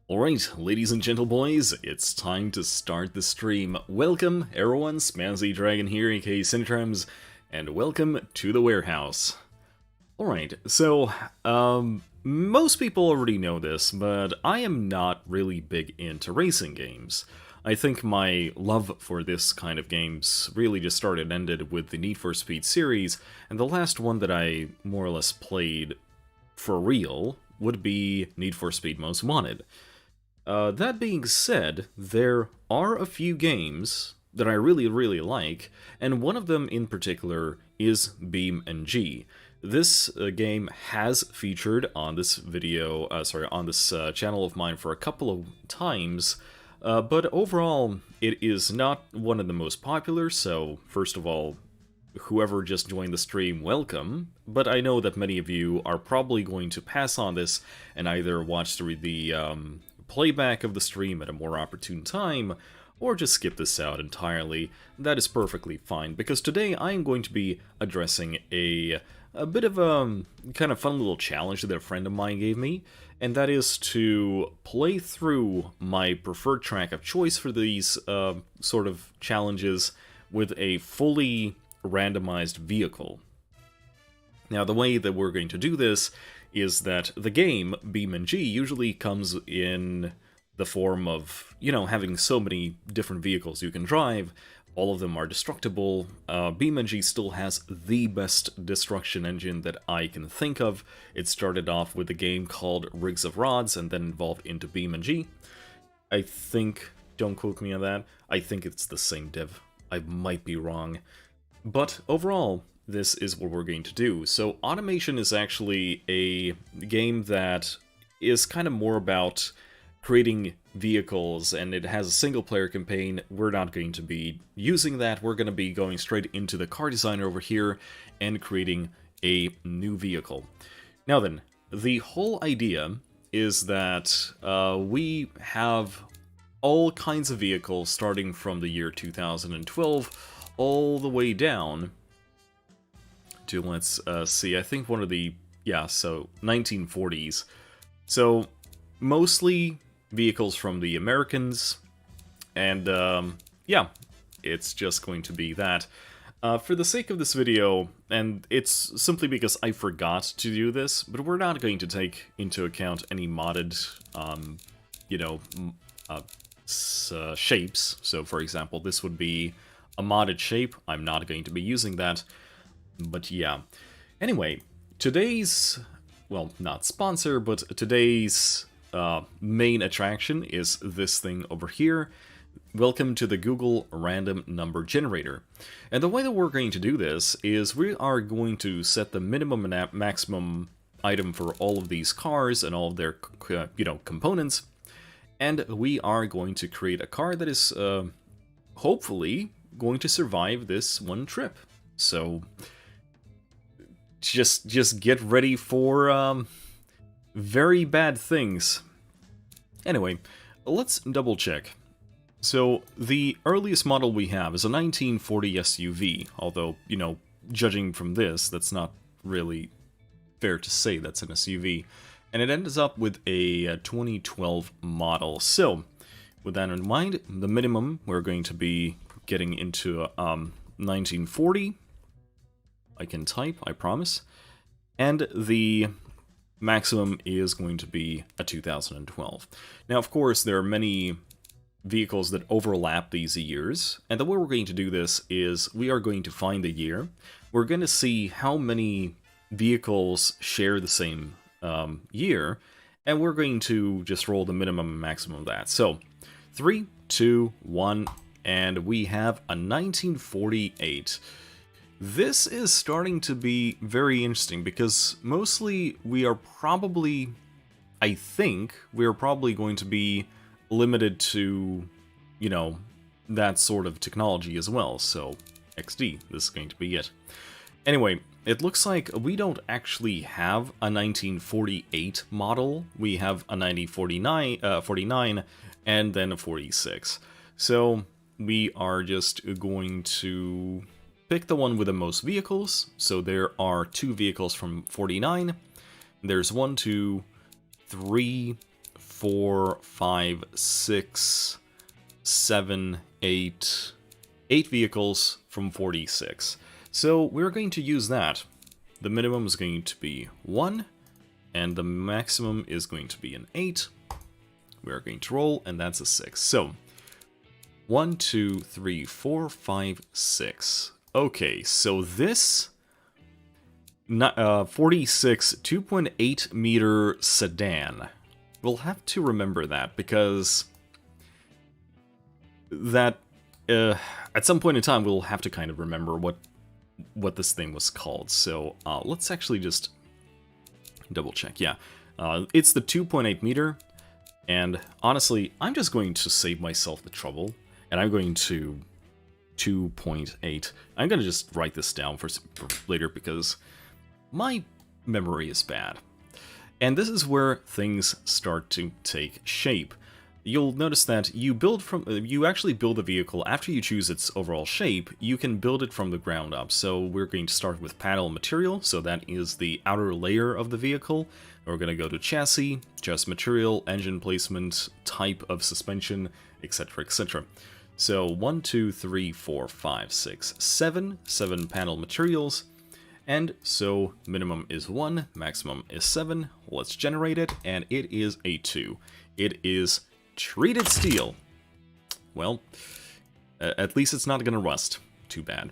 Alright, ladies and gentle boys, it's time to start the stream. Welcome, everyone, Spazzy Dragon here, aka Cinetrams, and welcome to the warehouse. Alright, so, most people already know this, but I am not really big into racing games. I think my love for this kind of games really just started and ended with the Need for Speed series, and the last one that I more or less played for real would be Need for Speed Most Wanted. That being said, there are a few games that I really like, and one of them in particular is BeamNG. This game has featured on this video, on this channel of mine for a couple of times, but overall, it is not one of the most popular, so first of all, whoever just joined the stream, welcome, but I know that many of you are probably going to pass on this and either watch the playback of the stream at a more opportune time, or just skip this out entirely. That is perfectly fine, because today I am going to be addressing a bit of a kind of fun little challenge that a friend of mine gave me, and that is to play through my preferred track of choice for these sort of challenges with a fully randomized vehicle. Now, the way that we're going to do this is that the game, BeamNG, usually comes in the form of, having so many different vehicles you can drive. All of them are destructible. BeamNG still has the best destruction engine that I can think of. It started off with a game called Rigs of Rods and then evolved into BeamNG. I think, don't quote me on that, I think it's the same dev. I might be wrong. But overall, this is what we're going to do. So Automation is actually a game that is kind of more about creating vehicles, and it has a single-player campaign. We're not going to be using that. We're going to be going straight into the car designer over here and creating a new vehicle. Now then, the whole idea is that we have all kinds of vehicles starting from the year 2012 all the way down to, let's see, I think one of the, 1940s. So, mostly vehicles from the Americans, and it's just going to be that. For the sake of this video, and it's simply because I forgot to do this, but we're not going to take into account any modded, shapes. So, for example, this would be a modded shape. I'm not going to be using that. But yeah. Anyway, today's, well, not sponsor, but today's main attraction is this thing over here. Welcome to the Google Random Number Generator. And the way that we're going to do this is we are going to set the minimum and maximum item for all of these cars and all of their, components. And we are going to create a car that is, hopefully, going to survive this one trip. So just get ready for very bad things. Anyway, let's double check. So the earliest model we have is a 1940 SUV, although, judging from this, that's not really fair to say that's an SUV. And it ends up with a 2012 model. So, with that in mind, the minimum we're going to be getting into 1940. I can type, I promise. And the maximum is going to be a 2012. Now, of course, there are many vehicles that overlap these years, and the way we're going to do this is we are going to find the year. We're going to see how many vehicles share the same year, and we're going to just roll the minimum and maximum of that. So, 3, 2, 1, and we have a 1948. This is starting to be very interesting because mostly we are probably, I think, we are probably going to be limited to, that sort of technology as well. So, XD, this is going to be it. Anyway, it looks like we don't actually have a 1948 model. We have a 1949, and then a 46. So, we are just going to pick the one with the most vehicles. So there are 2 vehicles from 49. There's 1, 2, 3, 4, 5, 6, 7, 8, 8 vehicles from 46. So we're going to use that. The minimum is going to be 1, and the maximum is going to be an 8. We're going to roll, and that's a 6. So 1, 2, 3, 4, 5, 6. Okay, so this 46 2.8 meter sedan. We'll have to remember that because that at some point in time we'll have to kind of remember what this thing was called. So let's actually just double check. Yeah, it's the 2.8 meter, and honestly, I'm just going to save myself the trouble, and I'm going to 2.8. I'm going to just write this down for later because my memory is bad. And this is where things start to take shape. You'll notice that you actually build a vehicle after you choose its overall shape. You can build it from the ground up. So we're going to start with panel material, so that is the outer layer of the vehicle. We're going to go to chassis, just material, engine placement, type of suspension, etc, etc. So 1, 2, 3, 4, 5, 6, 7 panel materials. And so minimum is 1, maximum is 7. Let's generate it, and it is a 2. It is treated steel. Well, at least it's not gonna rust. Too bad.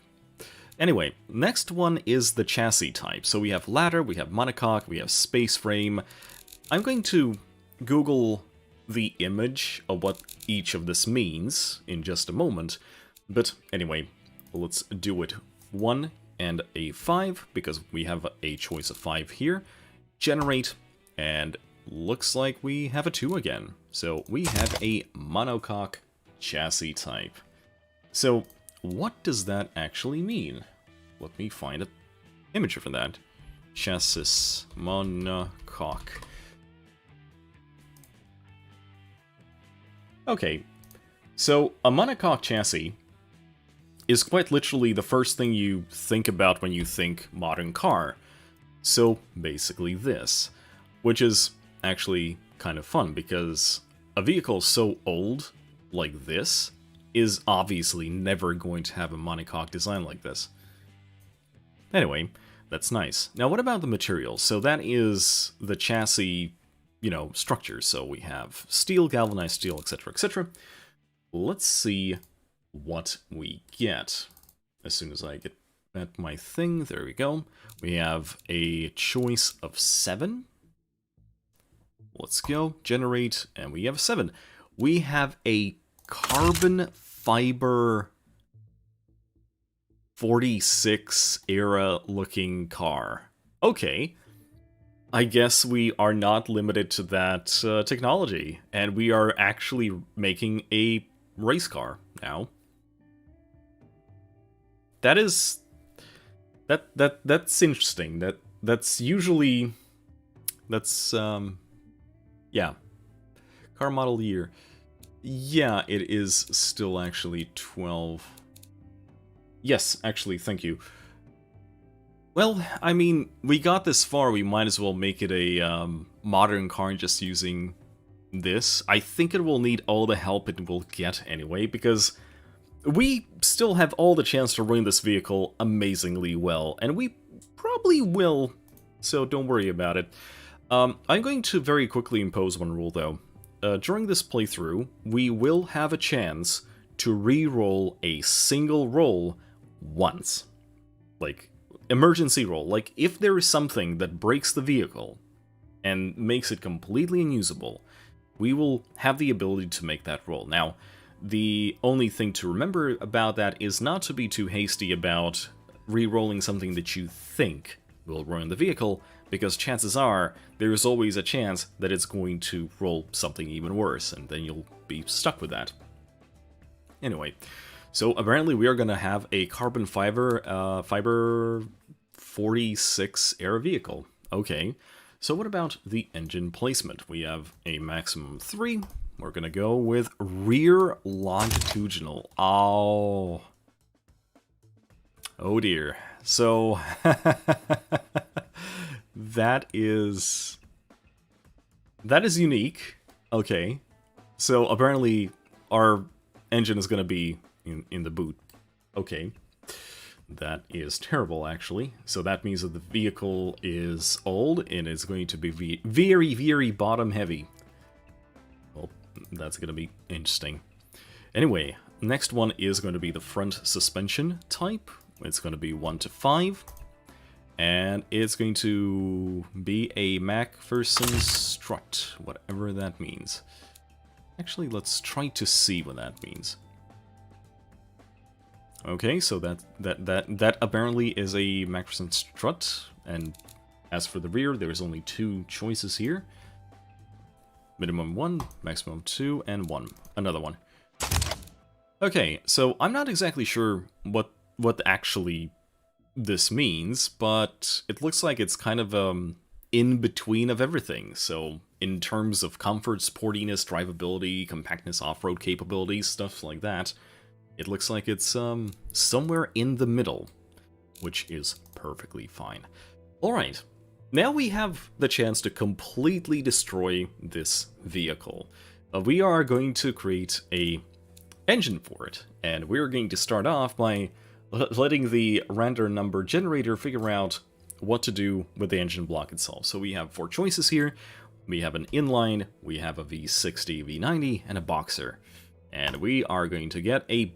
Anyway, next one is the chassis type. So we have ladder, we have monocoque, we have space frame. I'm going to Google the image of what each of this means in just a moment. But anyway, let's do it. 1 and a 5, because we have a choice of 5 here. Generate, and looks like we have a 2 again. So we have a monocoque chassis type. So what does that actually mean? Let me find an image for that. Chassis monocoque. Okay, so a monocoque chassis is quite literally the first thing you think about when you think modern car. So basically this, which is actually kind of fun because a vehicle so old like this is obviously never going to have a monocoque design like this. Anyway, that's nice. Now what about the materials? So that is the chassis, structure. So we have steel, galvanized steel, etc, etc. Let's see what we get. As soon as I get at my thing, there we go. We have a choice of 7. Let's go, generate, and we have a 7. We have a carbon fiber 46 era looking car. Okay, I guess we are not limited to that technology, and we are actually making a race car now. That's interesting. That's yeah. Car model year. Yeah, it is still actually 12. Yes, actually, thank you. Well, I mean, we got this far, we might as well make it a modern car just using this. I think it will need all the help it will get anyway, because we still have all the chance to run this vehicle amazingly well, and we probably will, so don't worry about it. I'm going to very quickly impose one rule, though. During this playthrough, we will have a chance to re-roll a single roll once. Like, emergency roll. Like, if there is something that breaks the vehicle and makes it completely unusable, we will have the ability to make that roll. Now, the only thing to remember about that is not to be too hasty about re-rolling something that you think will ruin the vehicle, because chances are there is always a chance that it's going to roll something even worse, and then you'll be stuck with that. Anyway, so apparently we are going to have a carbon fiber 46 era vehicle. Okay, so what about the engine placement? We have a maximum of 3. We're going to go with rear longitudinal. Oh dear. So that is unique. Okay. So apparently our engine is going to be in the boot. Okay. That is terrible, actually. So that means that the vehicle is old and it's going to be very, very bottom heavy. Well, that's going to be interesting. Anyway, next one is going to be the front suspension type. It's going to be 1 to 5. And it's going to be a MacPherson strut, whatever that means. Actually, let's try to see what that means. Okay, so that apparently is a MacPherson strut, and as for the rear, there's only 2 choices here. Minimum 1, maximum 2, and 1. Another one. Okay, so I'm not exactly sure what actually this means, but it looks like it's kind of in between of everything. So in terms of comfort, sportiness, drivability, compactness, off-road capabilities, stuff like that, it looks like it's somewhere in the middle, which is perfectly fine. Alright, now we have the chance to completely destroy this vehicle. We are going to create a engine for it, and we're going to start off by letting the random number generator figure out what to do with the engine block itself. So we have 4 choices here. We have an inline, we have a V60, V90, and a boxer. And we are going to get a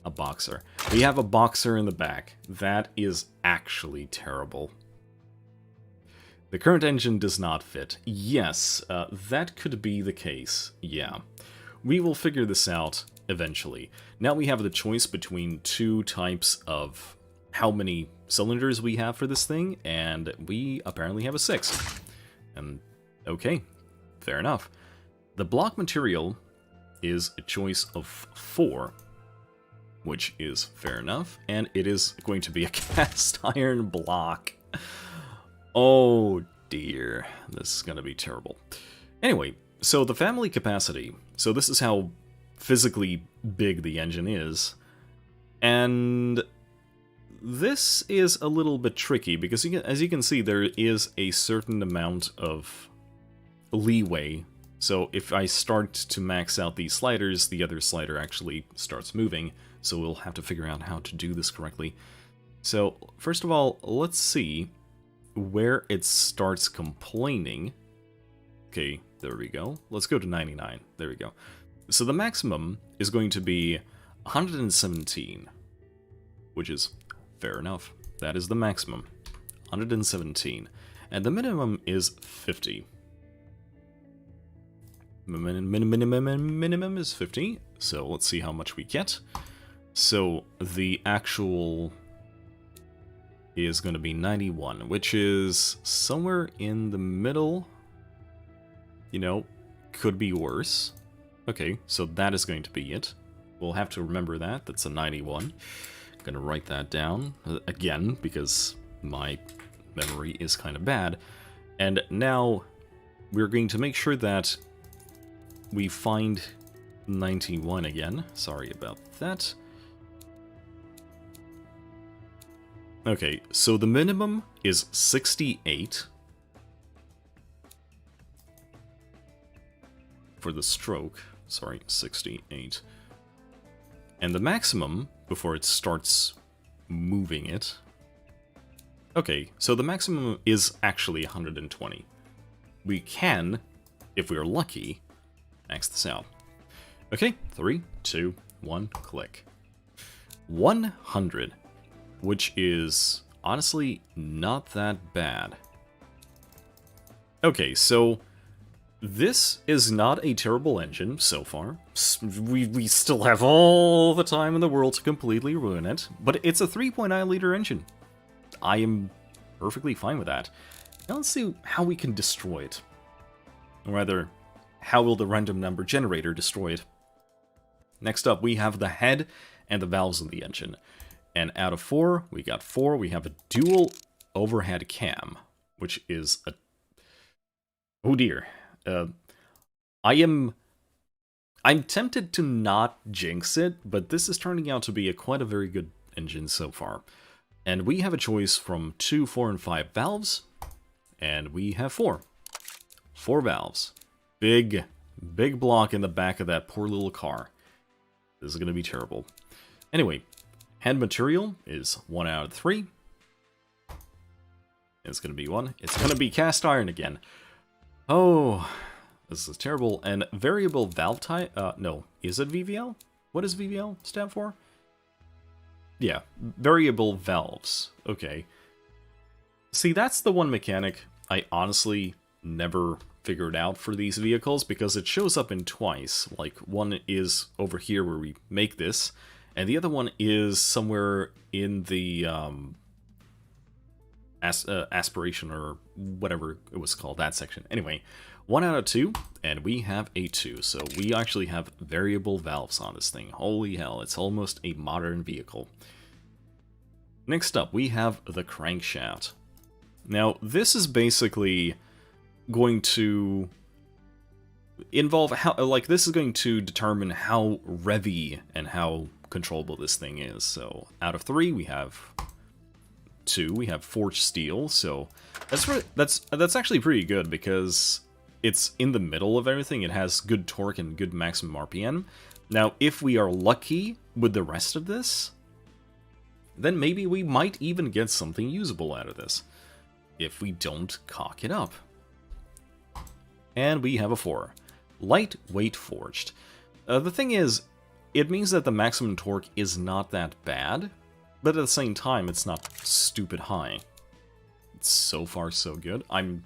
boxer. We have a boxer in the back. That is actually terrible. The current engine does not fit. Yes, that could be the case. Yeah. We will figure this out eventually. Now we have the choice between 2 types of how many cylinders we have for this thing, and we apparently have a 6. And okay, fair enough. The block material is a choice of 4, which is fair enough, and it is going to be a cast iron block. Oh dear, this is going to be terrible. Anyway, so the family capacity. So this is how physically big the engine is. And this is a little bit tricky because as you can see, there is a certain amount of leeway. So if I start to max out these sliders, the other slider actually starts moving. So we'll have to figure out how to do this correctly. So first of all, let's see where it starts complaining. Okay, there we go. Let's go to 99. There we go. So the maximum is going to be 117, which is fair enough. That is the maximum, 117. And the minimum is 50. Minimum is 50, so let's see how much we get. So the actual is going to be 91, which is somewhere in the middle. You know, could be worse. Okay, so that is going to be it. We'll have to remember that. That's a 91. I'm going to write that down again because my memory is kind of bad. And now we're going to make sure that we find 91 again. Sorry about that. Okay, so the minimum is 68 for the stroke. Sorry, 68. And the maximum, before it starts moving it... Okay, so the maximum is actually 120. We can, if we're lucky, max this out. Okay, 3, 2, 1, click. 100, which is honestly not that bad. Okay, so this is not a terrible engine so far. We still have all the time in the world to completely ruin it, but it's a 3.9 liter engine. I am perfectly fine with that. Now let's see how we can destroy it. Or rather, how will the random number generator destroy it? Next up, we have the head and the valves of the engine. And out of 4, we got 4. We have a dual overhead cam, which is a... Oh dear. I'm tempted to not jinx it, but this is turning out to be quite a very good engine so far. And we have a choice from 2, 4, and 5 valves, and we have 4. 4 valves. Big, Big block in the back of that poor little car. This is going to be terrible. Anyway, hand material is 1 out of 3. It's going to be 1. It's going to be cast iron again. Oh, this is terrible. And variable valve type... no, is it VVL? What does VVL stand for? Yeah, variable valves. Okay. See, that's the one mechanic I honestly never figured out for these vehicles, because it shows up in twice. Like, one is over here where we make this, and the other one is somewhere in the aspiration or whatever it was called, that section. Anyway, 1 out of 2, and we have a 2. So we actually have variable valves on this thing. Holy hell, it's almost a modern vehicle. Next up, we have the crankshaft. Now, this is basically going to involve how, like, this is going to determine how revvy and how controllable this thing is. So, out of 3, we have 2. We have forged steel. So, that's actually pretty good because it's in the middle of everything. It has good torque and good maximum RPM. Now, if we are lucky with the rest of this, then maybe we might even get something usable out of this, if we don't cock it up. And we have a 4. Lightweight forged. The thing is, it means that the maximum torque is not that bad, but at the same time, it's not stupid high. It's so far so good. I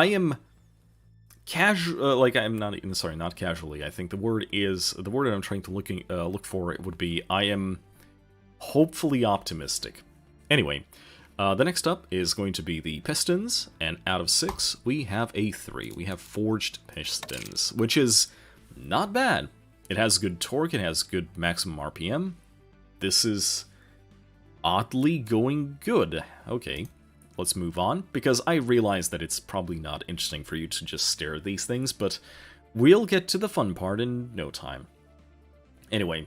am casual, like, I'm not even, sorry, not casually. I think the word that I'm trying to look for, it would be, I am hopefully optimistic. Anyway, the next up is going to be the pistons, and out of 6, we have a 3. We have forged pistons, which is not bad. It has good torque, it has good maximum RPM. This is oddly going good. Okay, let's move on, because I realize that it's probably not interesting for you to just stare at these things, but we'll get to the fun part in no time. Anyway,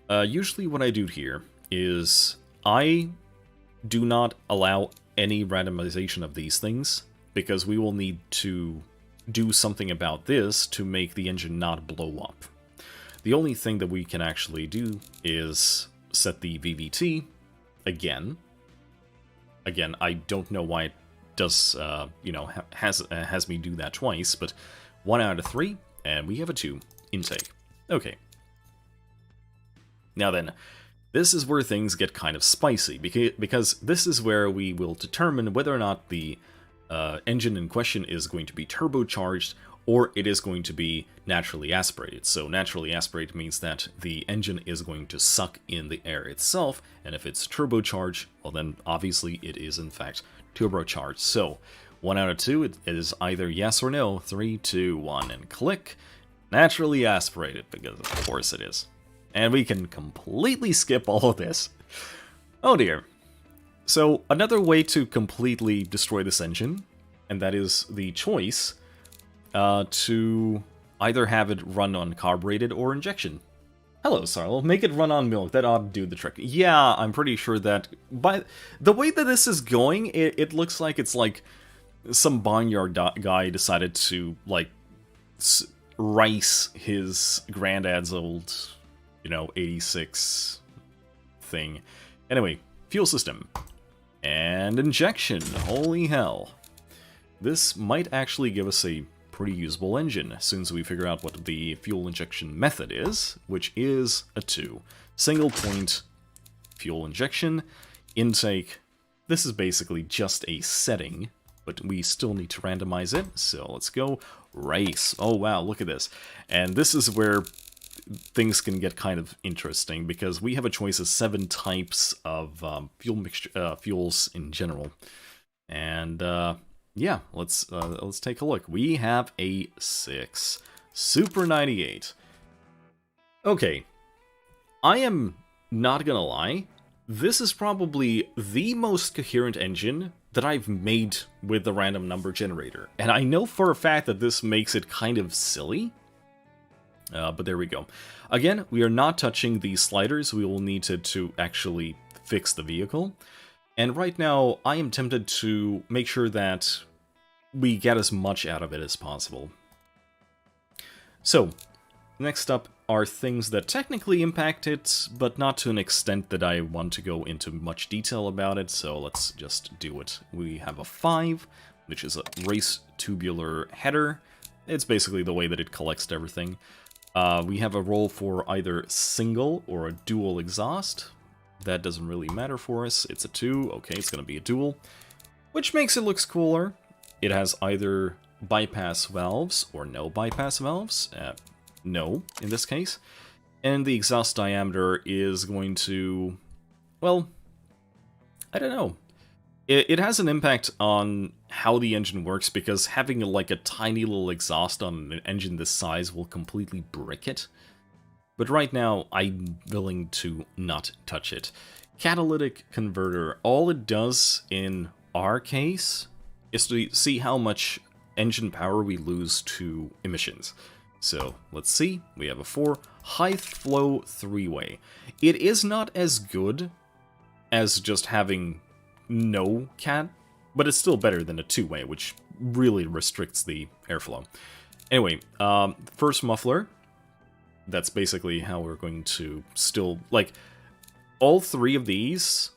usually what I do here is I do not allow any randomization of these things, because we will need to do something about this to make the engine not blow up. The only thing that we can actually do is set the VVT again. Again, I don't know why it does, has me do that twice, but 1 out of 3, and we have a 2 intake. Okay. Now then, this is where things get kind of spicy, because this is where we will determine whether or not the engine in question is going to be turbocharged or it is going to be naturally aspirated. So naturally aspirated means that the engine is going to suck in the air itself, and if it's turbocharged, well then obviously it is in fact turbocharged. So 1 out of 2, it is either yes or no. 3, 2, 1, and click. Naturally aspirated, because of course it is. And we can completely skip all of this. Oh dear. So another way to completely destroy this engine, and that is the choice to either have it run on carbureted or injection. Hello, Sarlo. Make it run on milk. That ought to do the trick. Yeah, I'm pretty sure that by the way that this is going, it looks like it's like some barnyard guy decided to like rice his granddad's old, 86 thing. Anyway, fuel system. And injection. Holy hell. This might actually give us a pretty usable engine, as soon as we figure out what the fuel injection method is, which is a 2. Single point fuel injection. Intake. This is basically just a setting, but we still need to randomize it, so let's go. Race. Oh wow, look at this. And this is where things can get kind of interesting, because we have a choice of 7 types of fuels in general. And yeah, let's take a look. We have a 6. Super 98. Okay, I am not gonna lie, this is probably the most coherent engine that I've made with the random number generator. And I know for a fact that this makes it kind of silly, but there we go. Again, we are not touching these sliders. We will need to actually fix the vehicle. And right now, I am tempted to make sure that we get as much out of it as possible. So, next up are things that technically impact it, but not to an extent that I want to go into much detail about it, so let's just do it. We have a 5, which is a race tubular header. It's basically the way that it collects everything. We have a roll for either single or a dual exhaust. That doesn't really matter for us. It's a 2. Okay, it's going to be a dual, which makes it look cooler. It has either bypass valves or no bypass valves. No, in this case. And the exhaust diameter is going to... well, I don't know. It has an impact on how the engine works, because having like a tiny little exhaust on an engine this size will completely brick it. But right now, I'm willing to not touch it. Catalytic Converter, all it does in our case is to see how much engine power we lose to emissions. So, let's see, we have a 4, high flow 3-way. It is not as good as just having no cat, but it's still better than a 2-way, which really restricts the airflow. Anyway, first muffler, that's basically how we're going to still, like, all 3 of these,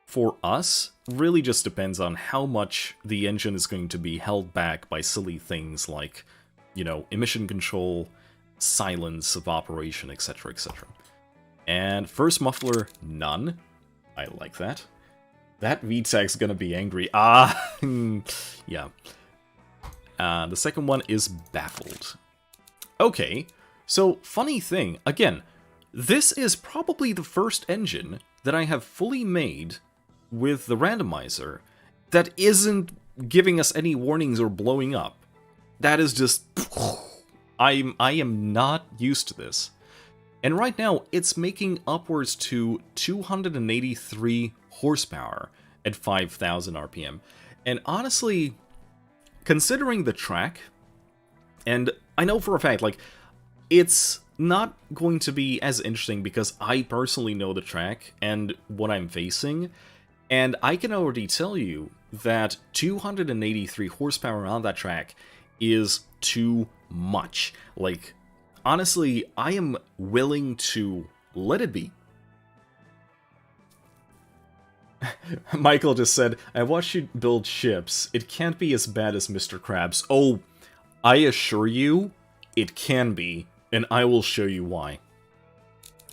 for us, really just depends on how much the engine is going to be held back by silly things like, you know, emission control, silence of operation, etc., etc. And first muffler, none. I like that. That VTEC's gonna be angry. Yeah. The second one is baffled. Okay, so funny thing, again, this is probably the first engine that I have fully made with the randomizer that isn't giving us any warnings or blowing up. That is just... I am not used to this. And right now, it's making upwards to 283 horsepower at 5,000 RPM. And honestly, considering the track, and I know for a fact, like, it's not going to be as interesting because I personally know the track and what I'm facing, and I can already tell you that 283 horsepower on that track is too much. Like, honestly, I am willing to let it be. Michael just said, I watched you build ships. It can't be as bad as Mr. Krabs. Oh, I assure you, it can be, and I will show you why.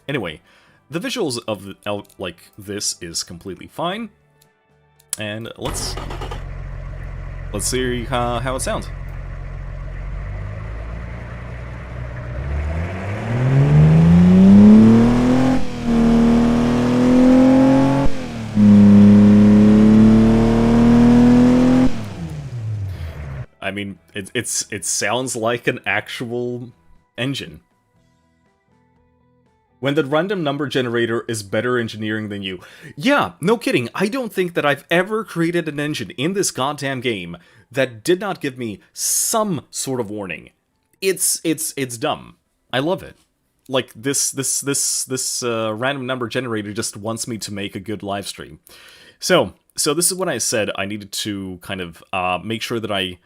Anyway, the visuals of like this is completely fine, and let's see how it sounds. I mean, it sounds like an actual engine. When the random number generator is better engineering than you. Yeah, no kidding. I don't think that I've ever created an engine in this goddamn game that did not give me some sort of warning. It's dumb. I love it. Like, this random number generator just wants me to make a good live stream. So this is what I said. I needed to kind of make sure that I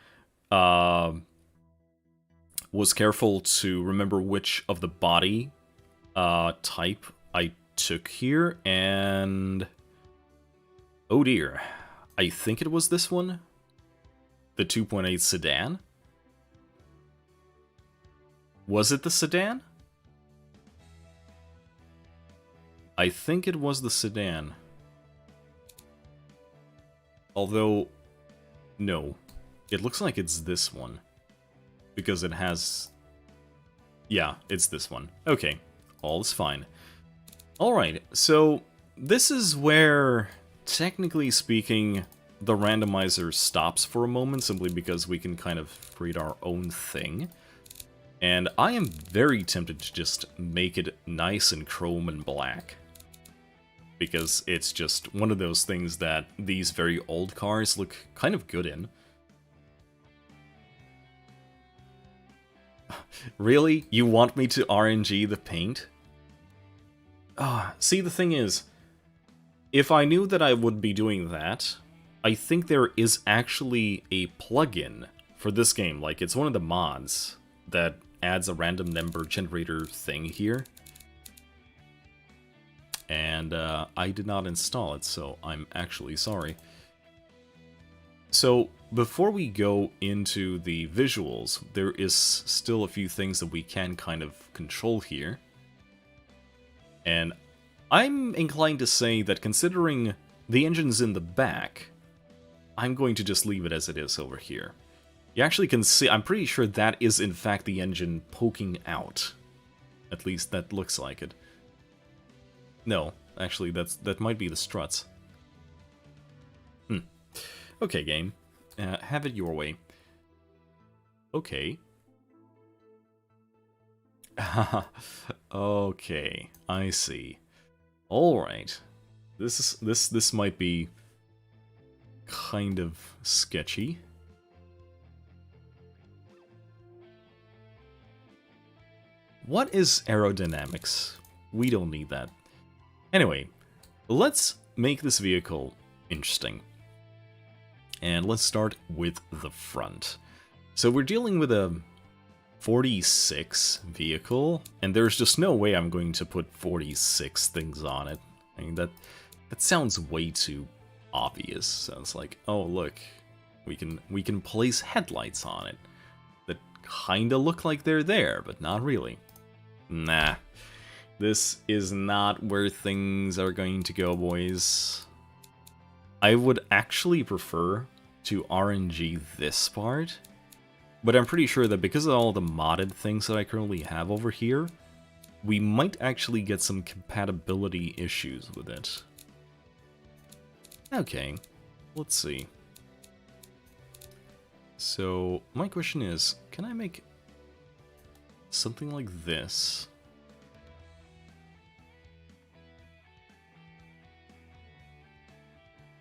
was careful to remember which of the body type I took here, and oh dear, I think it was this one, the 2.8 sedan. Was it the sedan? I think it was the sedan. Although, no. It looks like it's this one. Because it has... yeah, it's this one. Okay, all is fine. Alright, so this is where, technically speaking, the randomizer stops for a moment, simply because we can kind of create our own thing. And I am very tempted to just make it nice and chrome and black. Because it's just one of those things that these very old cars look kind of good in. Really? You want me to RNG the paint? See, the thing is, if I knew that I would be doing that, I think there is actually a plugin for this game. Like, it's one of the mods that adds a random number generator thing here. And I did not install it, so I'm actually sorry. So, before we go into the visuals, there is still a few things that we can kind of control here. And I'm inclined to say that considering the engine's in the back, I'm going to just leave it as it is over here. You actually can see, I'm pretty sure that is in fact the engine poking out. At least that looks like it. No, actually that might be the struts. Okay, game. Have it your way. Okay. Okay, I see. Alright. This might be kind of sketchy. What is aerodynamics? We don't need that. Anyway, let's make this vehicle interesting. And let's start with the front. So we're dealing with a 46 vehicle, and there's just no way I'm going to put 46 things on it. I mean, that sounds way too obvious. Sounds like, oh look, we can place headlights on it that kinda look like they're there, but not really. Nah, this is not where things are going to go, boys. I would actually prefer to RNG this part, but I'm pretty sure that because of all the modded things that I currently have over here, we might actually get some compatibility issues with it. Okay, let's see. So, my question is, can I make something like this?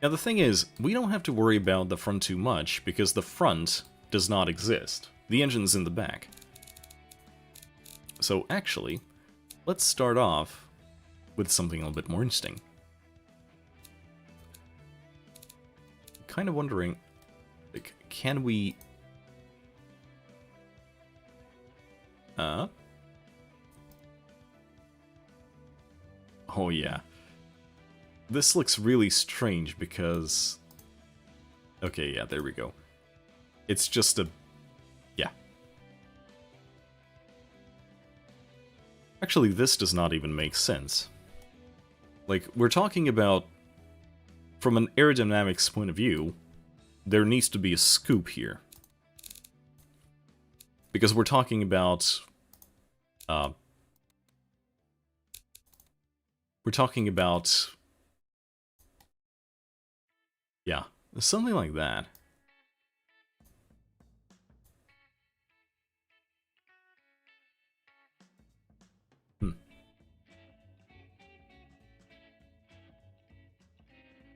Now the thing is, we don't have to worry about the front too much, because the front does not exist. The engine's in the back. So actually, let's start off with something a little bit more interesting. Kind of wondering, like, can we... Oh yeah. This looks really strange because... Okay, yeah, there we go. It's just a... Yeah. Actually, this does not even make sense. Like, we're talking about... From an aerodynamics point of view, there needs to be a scoop here. Because we're talking about... we're talking about... Yeah, something like that.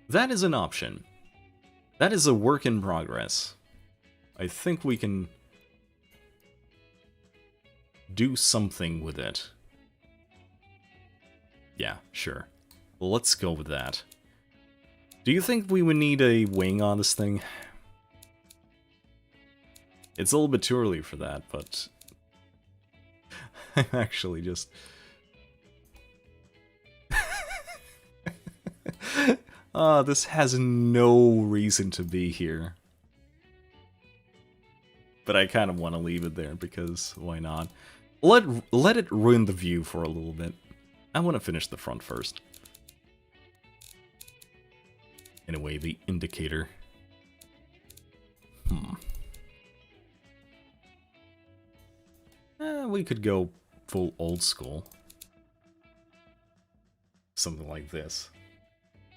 That is an option. That is a work in progress. I think we can do something with it. Yeah, sure. Let's go with that. Do you think we would need a wing on this thing? It's a little bit too early for that, but... I'm actually just... this has no reason to be here. But I kind of want to leave it there, because why not? Let it ruin the view for a little bit. I want to finish the front first. Anyway, the indicator. We could go full old school. Something like this.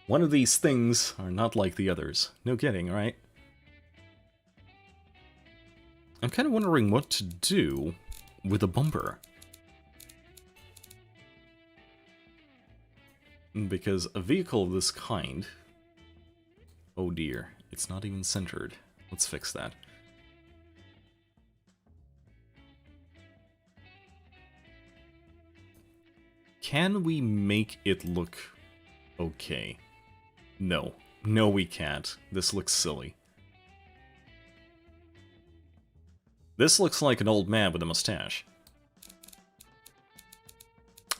One of these things are not like the others. No kidding, right? I'm kind of wondering what to do with a bumper. Because a vehicle of this kind... Oh dear, it's not even centered. Let's fix that. Can we make it look okay? No. No, we can't. This looks silly. This looks like an old man with a mustache.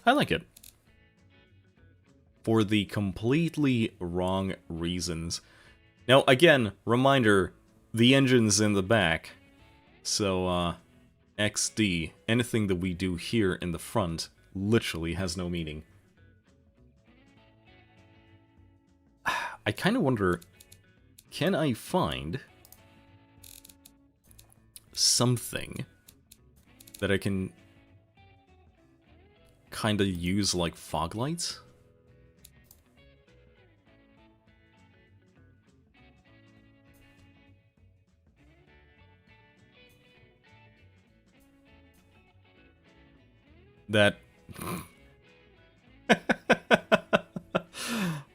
I like it. For the completely wrong reasons. Now, again, reminder, the engine's in the back. So, XD, anything that we do here in the front literally has no meaning. I kind of wonder, can I find something that I can kind of use like fog lights? That...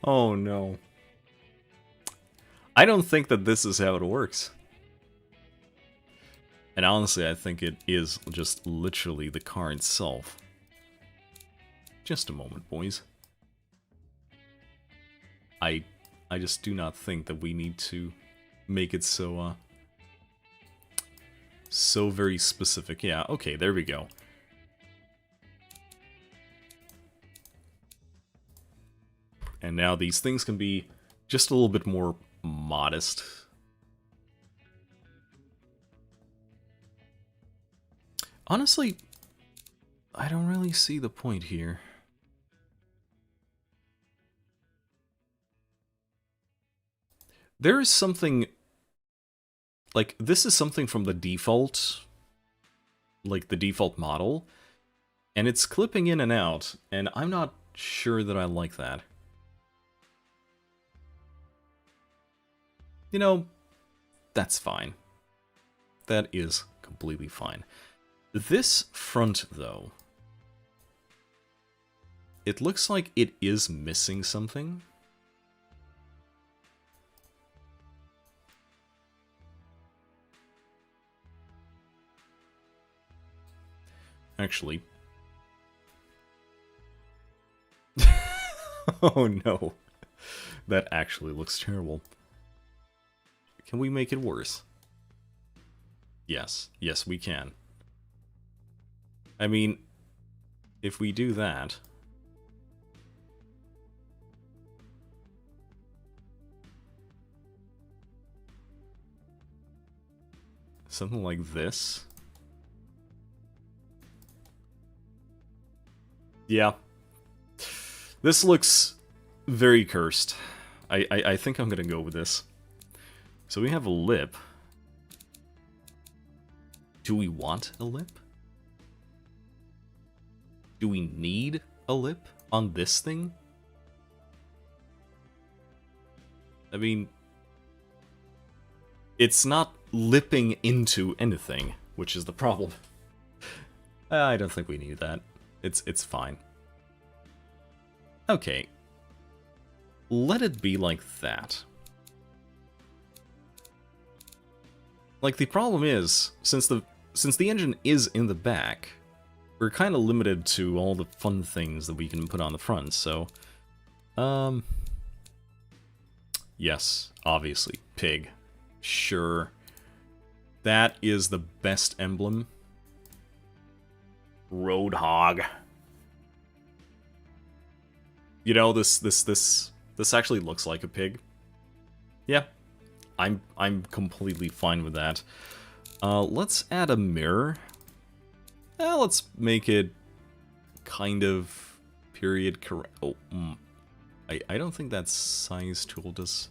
Oh no. I don't think that this is how it works. And honestly, I think it is just literally the car itself. Just a moment, boys. I just do not think that we need to make it so, so very specific. Yeah, okay, there we go. And now these things can be just a little bit more modest. Honestly, I don't really see the point here. There is something... Like, this is something from the default... Like, the default model. And it's clipping in and out, and I'm not sure that I like that. You know, that's fine. That is completely fine. This front, though, it looks like it is missing something. Actually. Oh no. That actually looks terrible. Can we make it worse? Yes. Yes, we can. I mean, if we do that... Something like this. Yeah. This looks very cursed. I think I'm gonna go with this. So we have a lip. Do we want a lip? Do we need a lip on this thing? I mean... It's not lipping into anything, which is the problem. I don't think we need that. It's fine. Okay. Let it be like that. Like, the problem is, since the engine is in the back, we're kind of limited to all the fun things that we can put on the front, so... Yes, obviously. Pig. Sure. That is the best emblem. Roadhog. You know, this actually looks like a pig. Yeah. I'm completely fine with that. Let's add a mirror. Let's make it kind of period correct. Oh, I don't think that size tool does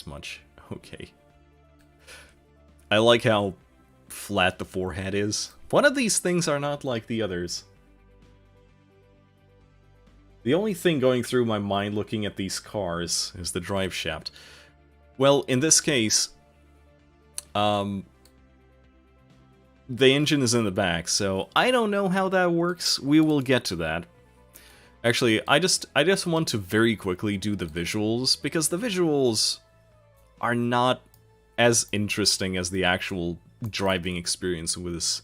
much. Okay. I like how flat the forehead is. One of these things are not like the others. The only thing going through my mind looking at these cars is the drive shaft. Well, in this case, the engine is in the back, so I don't know how that works. We will get to that. Actually, I just want to very quickly do the visuals, because the visuals are not as interesting as the actual driving experience with this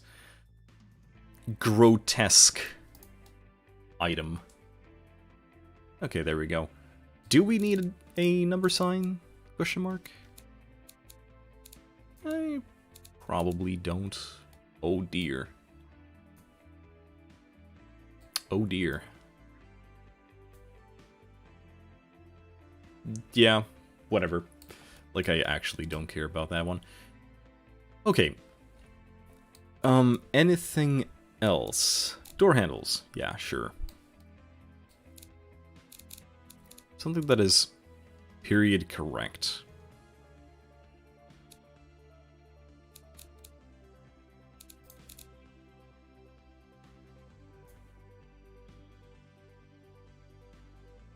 grotesque item. Okay, there we go. Do we need a number sign? Question mark? I probably don't. Oh dear. Oh dear. Yeah, whatever. Like, I actually don't care about that one. Okay. Anything else? Door handles. Yeah, sure. Something that is period correct.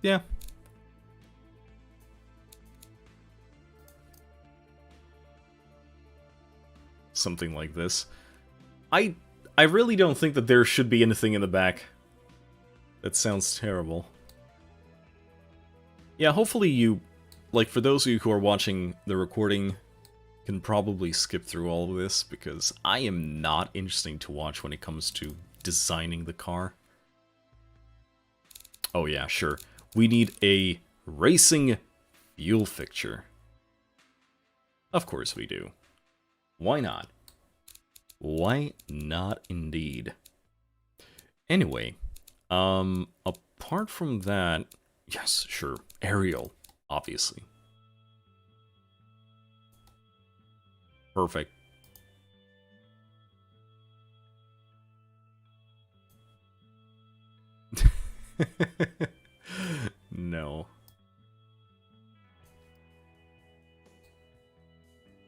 Yeah. Something like this. I really don't think that there should be anything in the back. That sounds terrible. Yeah, hopefully you, like, for those of you who are watching the recording, can probably skip through all of this, because I am not interesting to watch when it comes to designing the car. Oh yeah, sure. We need a racing fuel fixture. Of course we do. Why not? Why not indeed? Anyway, apart from that, yes, sure, aerial, obviously. Perfect. No.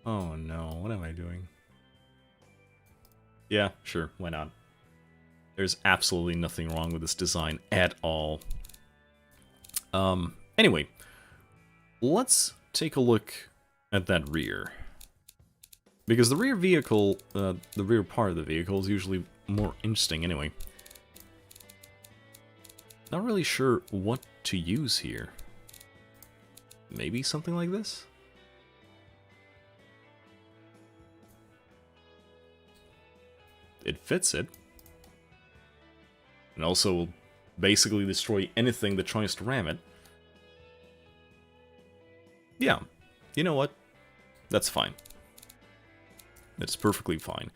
Oh no, what am I doing? Yeah, sure, why not? There's absolutely nothing wrong with this design at all. Anyway, let's take a look at that rear. Because the rear vehicle, the rear part of the vehicle is usually more interesting anyway. Not really sure what to use here. Maybe something like this? It fits it. And also will basically destroy anything that tries to ram it. Yeah, you know what? That's fine. That's perfectly fine.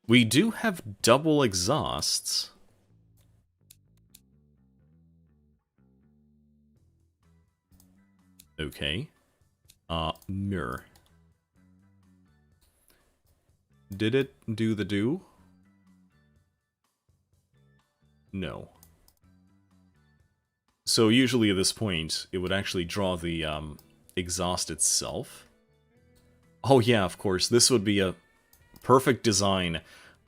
We do have double exhausts. Okay. Mirror. Did it do the do? No. So usually at this point, it would actually draw the exhaust itself. Oh yeah, of course, this would be a perfect design.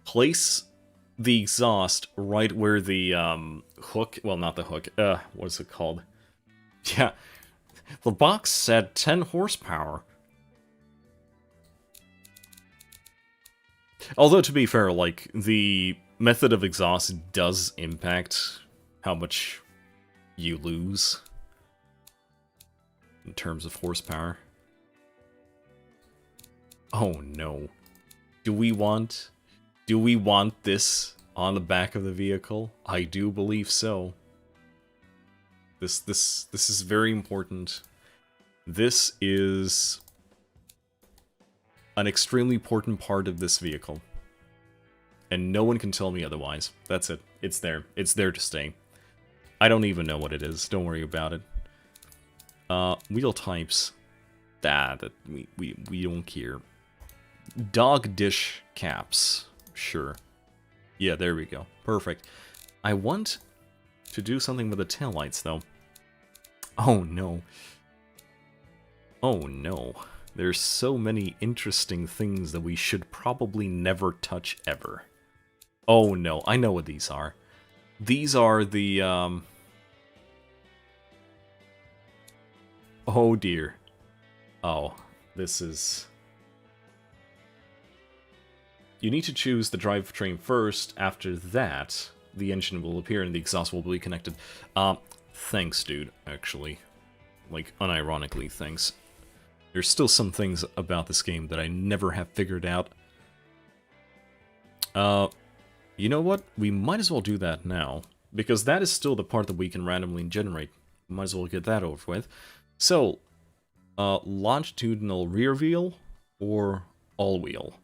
Place the exhaust right where the hook, well, not the hook, what's it called? Yeah, the box said 10 horsepower. Although, to be fair, like, the method of exhaust does impact how much you lose in terms of horsepower. Oh no. Do we want this on the back of the vehicle? I do believe so. This is very important. This is an extremely important part of this vehicle. And no one can tell me otherwise. That's it. It's there. It's there to stay. I don't even know what it is. Don't worry about it. Wheel types. That we don't care. Dog dish caps. Sure. Yeah, there we go. Perfect. I want to do something with the taillights, though. Oh, no. Oh, no. There's so many interesting things that we should probably never touch ever. Oh, no. I know what these are. These are the, Oh, dear. Oh, this is... You need to choose the drivetrain first. After that, the engine will appear and the exhaust will be connected. Thanks, dude, actually. Like, unironically, thanks. There's still some things about this game that I never have figured out. You know what? We might as well do that now, because that is still the part that we can randomly generate. Might as well get that over with. So, longitudinal rear wheel or all wheel?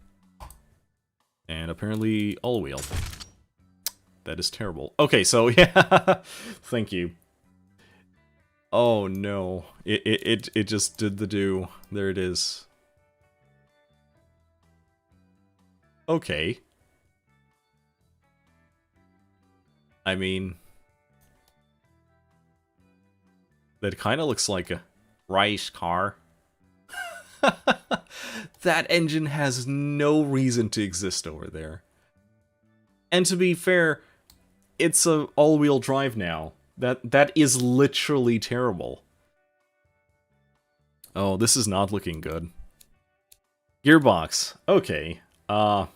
And apparently all wheel. That is terrible. Okay, so yeah, thank you. Oh no, it just did the do. There it is. Okay. I mean, that kind of looks like a race car. That engine has no reason to exist over there. And to be fair, it's a all-wheel drive now. That is literally terrible. Oh, this is not looking good. Gearbox. Okay. How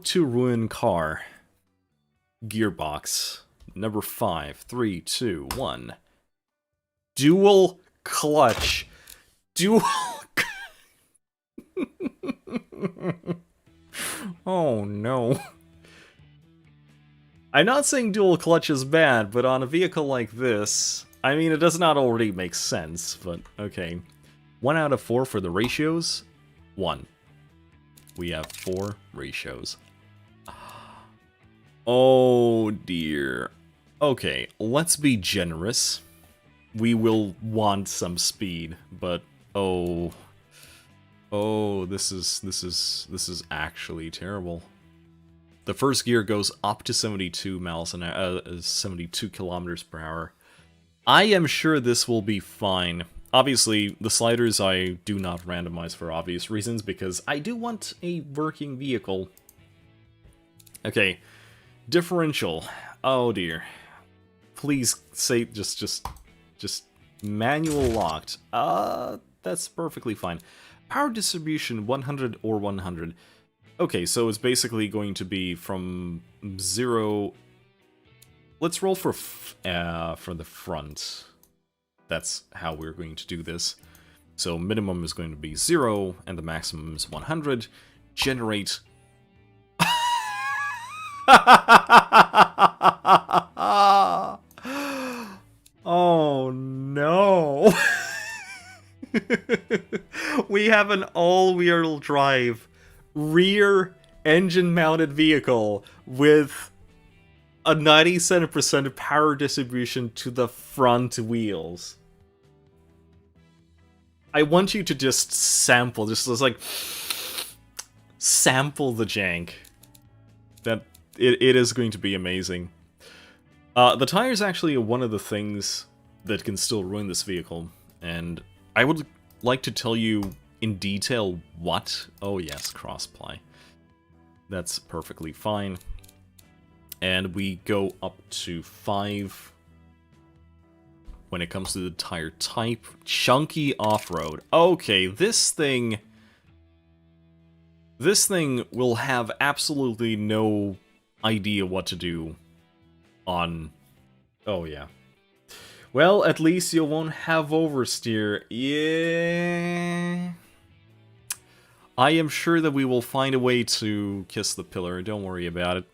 to ruin car. Gearbox. Number 5. 3, 2, 1. Dual clutch. Dual... Oh no. I'm not saying dual clutch is bad, but on a vehicle like this, I mean, it does not already make sense, but okay. 1 out of 4 for the ratios. 1. We have 4 ratios. Oh dear. Okay, let's be generous. We will want some speed, but oh, this is actually terrible. The first gear goes up to 72 miles an hour, 72 kilometers per hour. I am sure this will be fine. Obviously, the sliders I do not randomize for obvious reasons, because I do want a working vehicle. Okay, differential. Oh dear. Please say just manual locked. That's perfectly fine. Power distribution 100 or 100. Okay, so it's basically going to be from 0. Let's roll for the front. That's how we're going to do this. So minimum is going to be 0, and the maximum is 100. Generate. Oh no. We have an all-wheel drive rear engine mounted vehicle with a 97% power distribution to the front wheels. I want you to just sample, just like sample the jank. That it is going to be amazing. The tires actually are one of the things that can still ruin this vehicle, and I would like to tell you in detail what. Oh yes, cross-ply. That's perfectly fine. And we go up to 5 when it comes to the tire type. Chunky off-road. Okay, this thing will have absolutely no idea what to do on... Oh yeah. Well, at least you won't have oversteer. Yeah. I am sure that we will find a way to kiss the pillar, don't worry about it.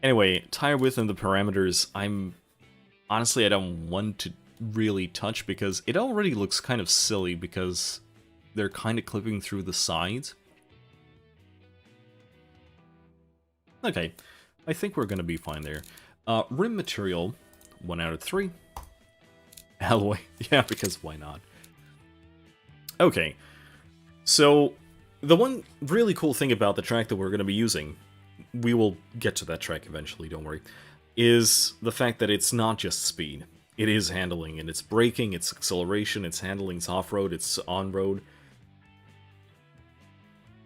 Anyway, tire width and the parameters, honestly, I don't want to really touch because it already looks kind of silly because they're kind of clipping through the sides. Okay, I think we're going to be fine there. Rim material, 1 out of 3. Alloy, yeah, because why not? Okay, so the one really cool thing about the track that we're going to be using, we will get to that track eventually, don't worry, is the fact that it's not just speed. It is handling, and it's braking, it's acceleration, it's handling, it's off-road, it's on-road.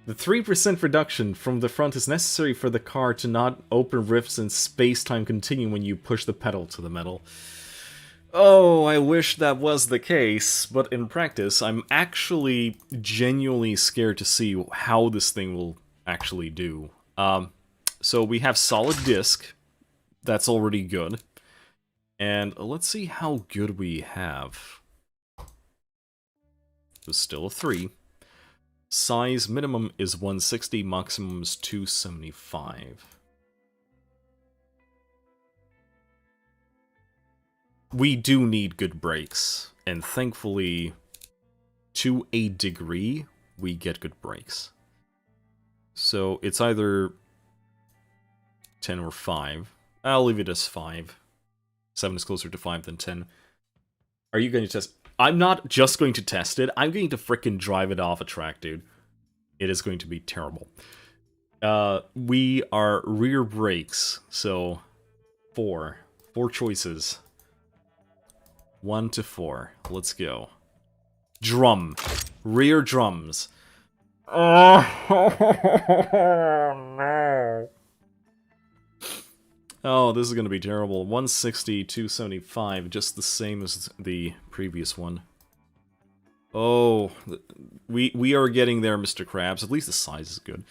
The 3% reduction from the front is necessary for the car to not open rifts in space-time continuum when you push the pedal to the metal. Oh, I wish that was the case, but in practice, I'm actually genuinely scared to see how this thing will actually do. So we have solid disc. That's already good. And let's see how good we have. It's still a 3. Size minimum is 160, maximum is 275. We do need good brakes, and thankfully, to a degree, we get good brakes. So it's either 10 or 5. I'll leave it as 5. 7 is closer to 5 than 10. Are you going to test? I'm not just going to test it. I'm going to frickin' drive it off a track, dude. It is going to be terrible. We are rear brakes, so 4. 4 choices. 1 to 4. Let's go. Drum. Rear drums. Oh, no. Oh, this is going to be terrible. 160, 275, just the same as the previous one. Oh, we are getting there, Mr. Krabs. At least the size is good.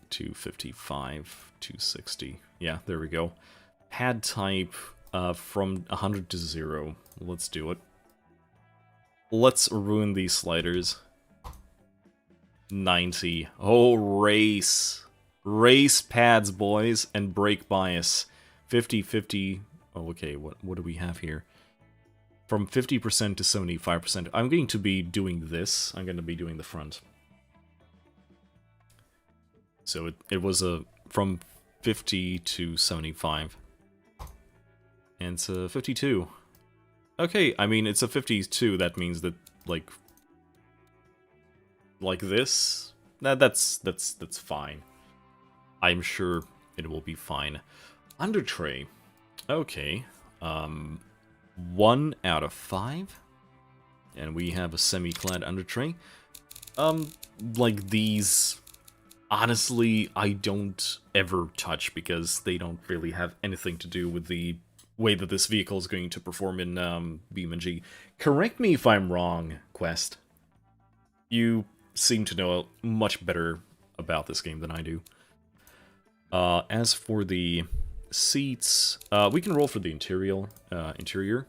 255, 260. Yeah, there we go. Pad type from 100 to 0. Let's do it. Let's ruin these sliders. 90. Oh, race. Race pads, boys, and brake bias. 50, 50. Oh, okay, what do we have here? From 50% to 75%. I'm going to be doing this. I'm going to be doing the front. So it was from 50 to 75. And it's a 52. Okay, I mean, it's a 52. That means that, like this? That's fine. I'm sure it will be fine. Under tray. Okay. 1 out of 5. And we have a semi-clad under tray. Like these, honestly, I don't ever touch because they don't really have anything to do with the way that this vehicle is going to perform in BeamNG. Correct me if I'm wrong, Quest. You seem to know much better about this game than I do. As for the seats, we can roll for the interior.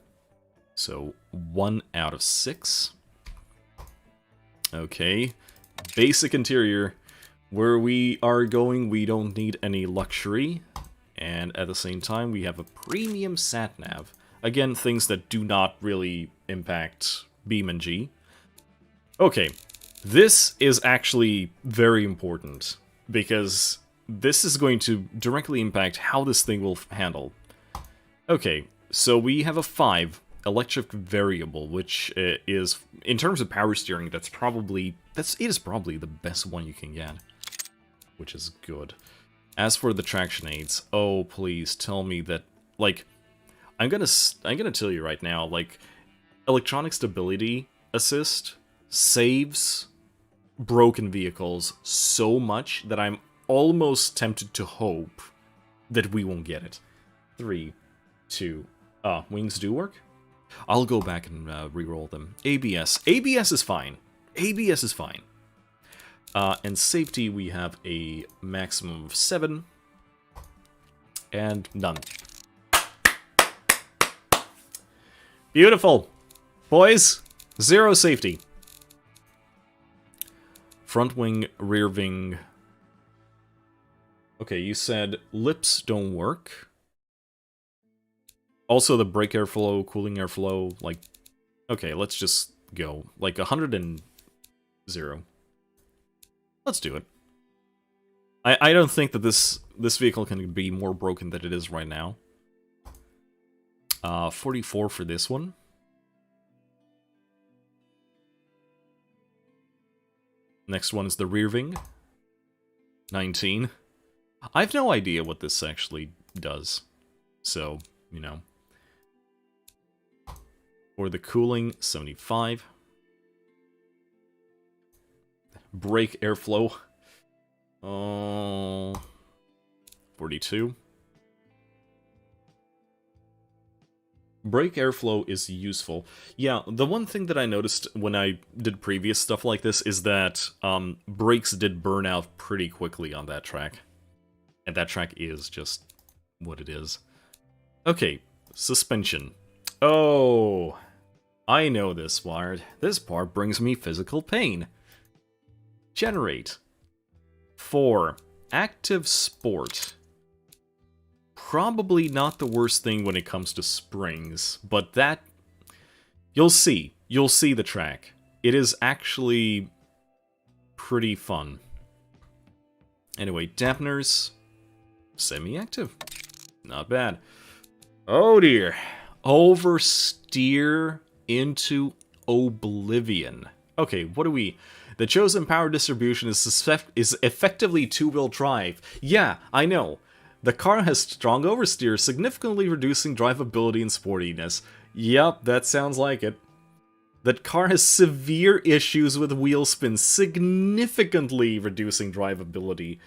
So 1 out of 6. Okay. Basic interior. Where we are going, we don't need any luxury. And at the same time, we have a premium sat-nav. Again, things that do not really impact BeamNG. Okay. This is actually very important, because this is going to directly impact how this thing will handle. Okay, so we have a 5 electric variable, which is, in terms of power steering, it is probably the best one you can get, which is good. As for the traction aids, oh please tell me that, like, I'm gonna tell you right now, like, electronic stability assist saves broken vehicles so much that I'm almost tempted to hope that we won't get it. 3, 2, wings do work? I'll go back and re-roll them. ABS. ABS is fine. ABS is fine. And safety, we have a maximum of 7. And none. Beautiful. Boys, 0 safety. Front wing, rear wing. Okay, you said lips don't work. Also the brake airflow, cooling airflow, like... Okay, let's just go. Like 100 and 0. Let's do it. I don't think that this vehicle can be more broken than it is right now. 44 for this one. Next one is the rear wing. 19. I have no idea what this actually does. So, you know. For the cooling, 75. Brake airflow. 42. Brake airflow is useful. Yeah, the one thing that I noticed when I did previous stuff like this is that brakes did burn out pretty quickly on that track. And that track is just what it is. Okay, suspension. Oh, I know this part. This part brings me physical pain. Generate. 4. Active Sport. Probably not the worst thing when it comes to springs, but that... You'll see. You'll see the track. It is actually pretty fun. Anyway, dampeners. semi-active. Not bad. Oh dear. Oversteer into oblivion. Okay, what do we... The chosen power distribution is effectively two-wheel drive. Yeah, I know. The car has strong oversteer, significantly reducing drivability and sportiness. Yep, that sounds like it. That car has severe issues with wheel spin, significantly reducing drivability.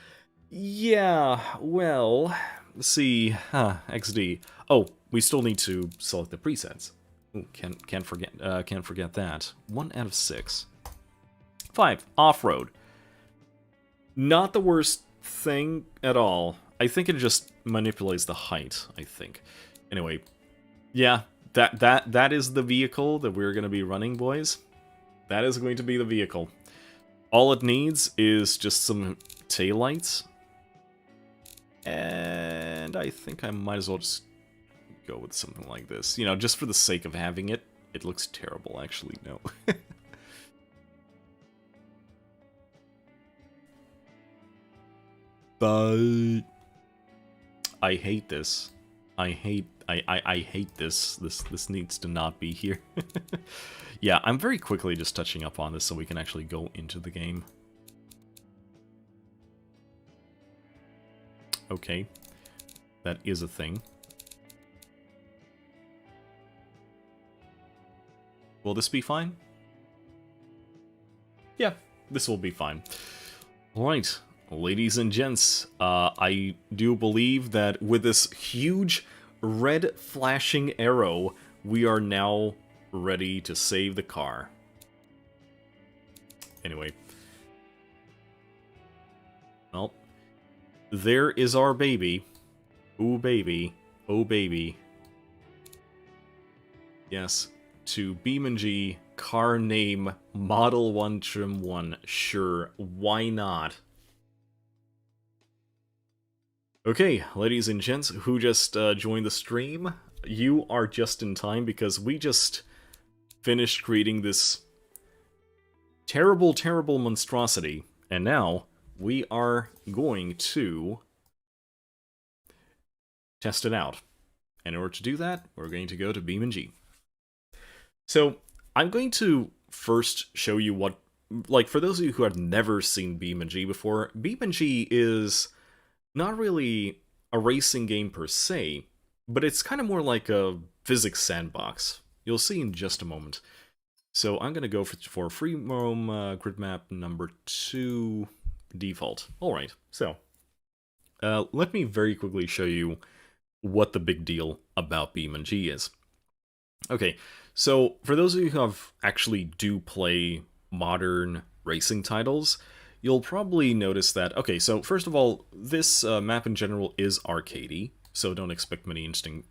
Yeah, well, let's see, XD. Oh, we still need to select the presets. Ooh, can't forget that. 1 out of 6. 5, off-road. Not the worst thing at all. I think it just manipulates the height, I think. Anyway, yeah, that is the vehicle that we're going to be running, boys. That is going to be the vehicle. All it needs is just some taillights. And I think I might as well just go with something like this. You know, just for the sake of having it. It looks terrible, actually, no. But I hate this. I hate this. This needs to not be here. Yeah, I'm very quickly just touching up on this so we can actually go into the game. Okay. That is a thing. Will this be fine? Yeah, this will be fine. Alright. Ladies and gents, I do believe that with this huge red flashing arrow, we are now ready to save the car. Anyway. Well, there is our baby. Ooh, baby. Oh, baby. Yes, to BeamNG, car name, Model 1 Trim 1. Sure, why not? Okay, ladies and gents who just joined the stream, you are just in time because we just finished creating this terrible, terrible monstrosity, and now we are going to test it out. And in order to do that, we're going to go to BeamNG. So, I'm going to first show you what, like, for those of you who have never seen BeamNG before, BeamNG is not really a racing game per se, but it's kind of more like a physics sandbox. You'll see in just a moment. So I'm going to go for free roam grid map number 2 default. Alright, so let me very quickly show you what the big deal about BeamNG is. Okay, so for those of you who have actually do play modern racing titles, you'll probably notice that, okay, so first of all, this map in general is arcadey, so don't expect many interesting,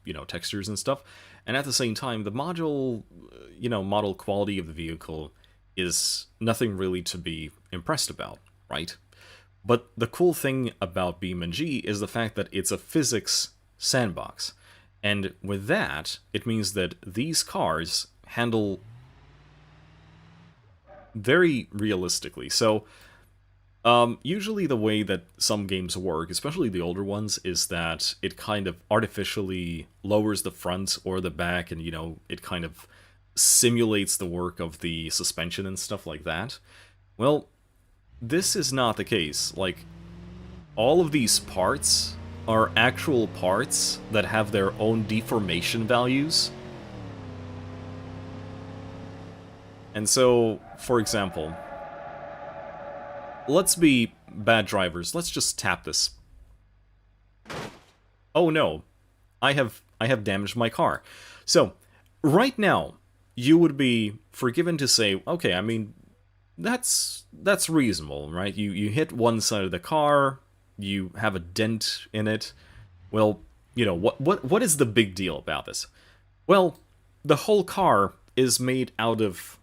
you know, textures and stuff. And at the same time, the model quality of the vehicle is nothing really to be impressed about, right? But the cool thing about BeamNG is the fact that it's a physics sandbox. And with that, it means that these cars handle very realistically. So, usually the way that some games work, especially the older ones, is that it kind of artificially lowers the front or the back, and, you know, it kind of simulates the work of the suspension and stuff like that. Well, this is not the case. Like, all of these parts are actual parts that have their own deformation values. And so, for example, let's be bad drivers. Let's just tap this. Oh no, I have damaged my car. So, right now, you would be forgiven to say, okay, I mean, that's reasonable, right? You hit one side of the car, you have a dent in it. Well, you know, what is the big deal about this? Well, the whole car is made out of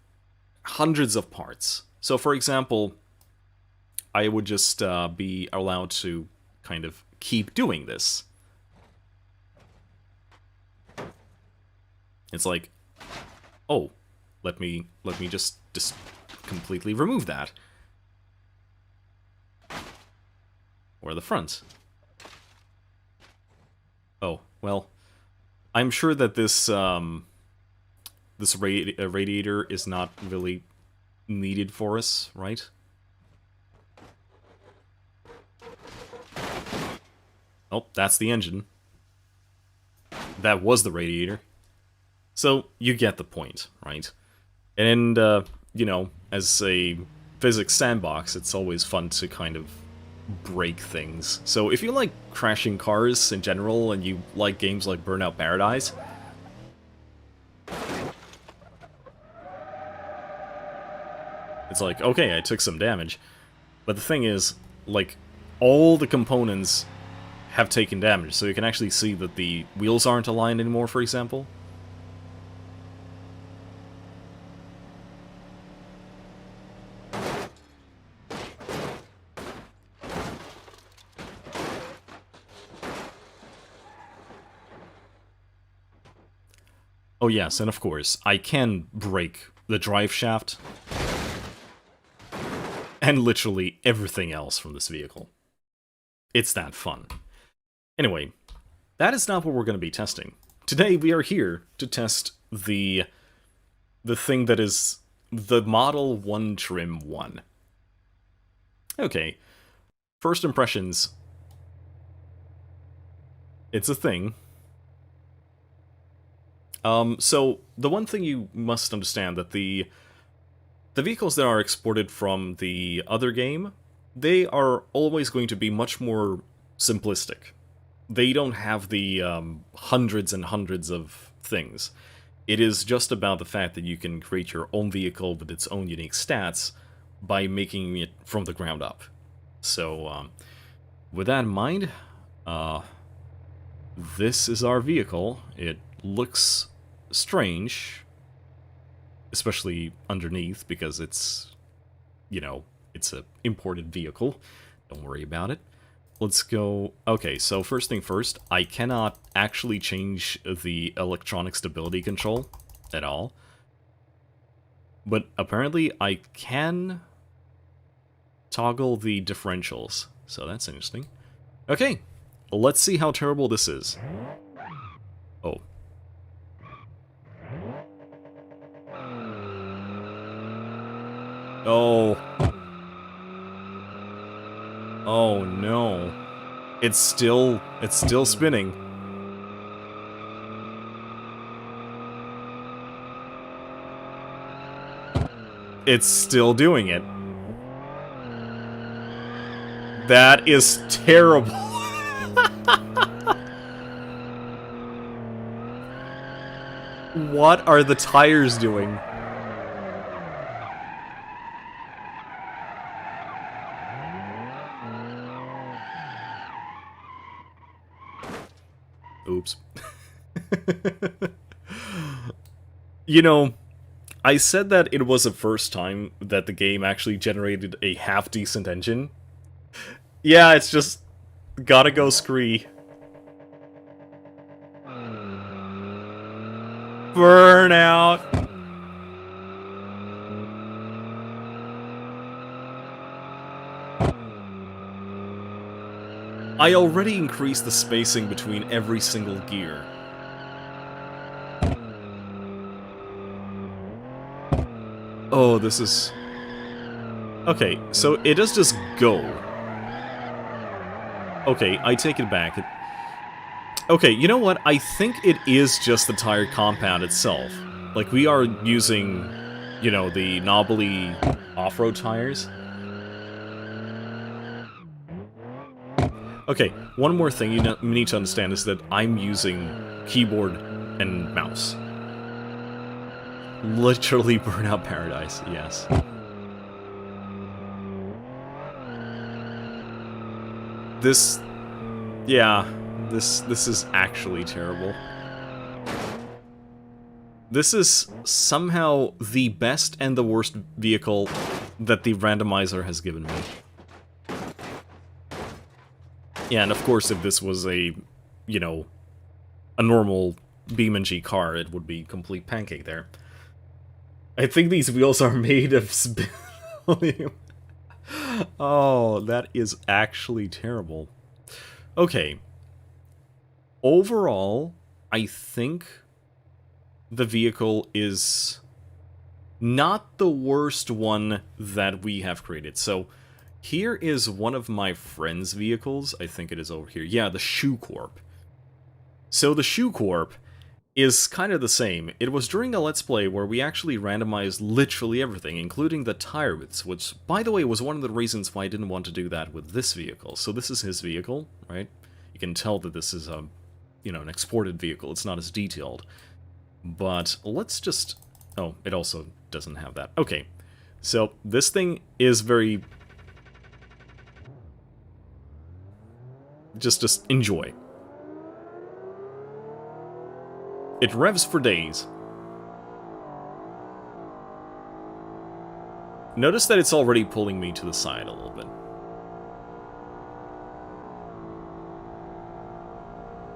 hundreds of parts. So, for example, I would just be allowed to kind of keep doing this. It's like, oh, let me just completely remove that. Or the front. Oh, well, I'm sure that this radiator is not really needed for us, right? Oh, that's the engine. That was the radiator. So, you get the point, right? And, you know, as a physics sandbox, it's always fun to kind of break things. So if you like crashing cars in general, and you like games like Burnout Paradise, it's like, okay, I took some damage. But the thing is, like, all the components have taken damage, so you can actually see that the wheels aren't aligned anymore, for example. Oh yes, and of course, I can break the drive shaft and literally everything else from this vehicle. It's that fun. Anyway, that is not what we're going to be testing. Today we are here to test the thing that is the Model 1 Trim 1. Okay, first impressions. It's a thing. So the one thing you must understand that the vehicles that are exported from the other game, they are always going to be much more simplistic. They don't have the hundreds and hundreds of things. It is just about the fact that you can create your own vehicle with its own unique stats by making it from the ground up. So, with that in mind, this is our vehicle. It looks strange, especially underneath, because it's, you know, it's an imported vehicle. Don't worry about it. Let's go... Okay, so first thing first, I cannot actually change the electronic stability control at all. But apparently I can toggle the differentials, so that's interesting. Okay, let's see how terrible this is. Oh. Oh. Oh no. It's still spinning. It's still doing it. That is terrible. What are the tires doing? Oops. You know, I said that it was the first time that the game actually generated a half-decent engine. Yeah, it's just gotta go scree. Burnout! I already increased the spacing between every single gear. Oh, this is... Okay, so it does just go. Okay, I take it back. Okay, you know what? I think it is just the tire compound itself. Like, we are using, you know, the knobbly off-road tires. Okay, one more thing you need to understand is that I'm using keyboard and mouse. Literally Burnout Paradise, yes. This... yeah, this is actually terrible. This is somehow the best and the worst vehicle that the randomizer has given me. Yeah, and of course if this was a, you know, a normal BeamNG car, it would be complete pancake there. I think these wheels are made of spilium. Oh, that is actually terrible. Okay. overall, I think the vehicle is not the worst one that we have created. So here is one of my friend's vehicles. I think it is over here. Yeah, the Shoe Corp. So the Shoe Corp is kind of the same. It was during a Let's Play where we actually randomized literally everything, including the tire widths, which, by the way, was one of the reasons why I didn't want to do that with this vehicle. So this is his vehicle, right? You can tell that this is a, you know, an exported vehicle. It's not as detailed. But let's just... Oh, it also doesn't have that. Okay, so this thing is very... Just enjoy. It revs for days. Notice that it's already pulling me to the side a little bit.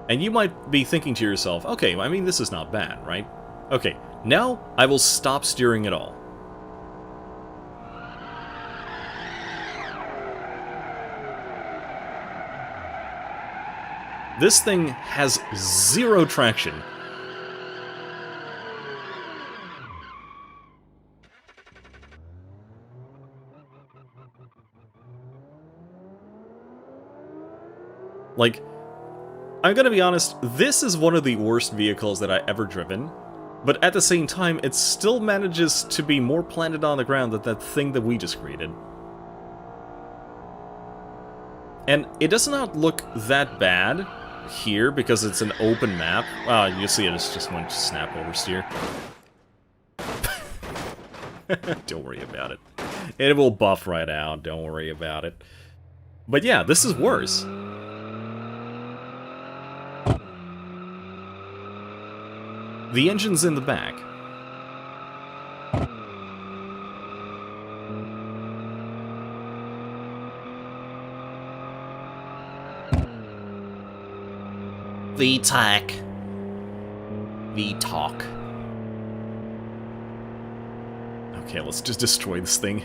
And you might be thinking to yourself, okay, I mean, this is not bad, right? Okay, now I will stop steering it all. This thing has zero traction. Like, I'm gonna be honest, this is one of the worst vehicles that I ever driven, but at the same time, it still manages to be more planted on the ground than that thing that we just created. And it does not look that bad here, because it's an open map. You see it just went snap oversteer. Don't worry about it. It will buff right out, don't worry about it. But yeah, this is worse. The engine's in the back. VTAC. VTAC. Okay, let's just destroy this thing.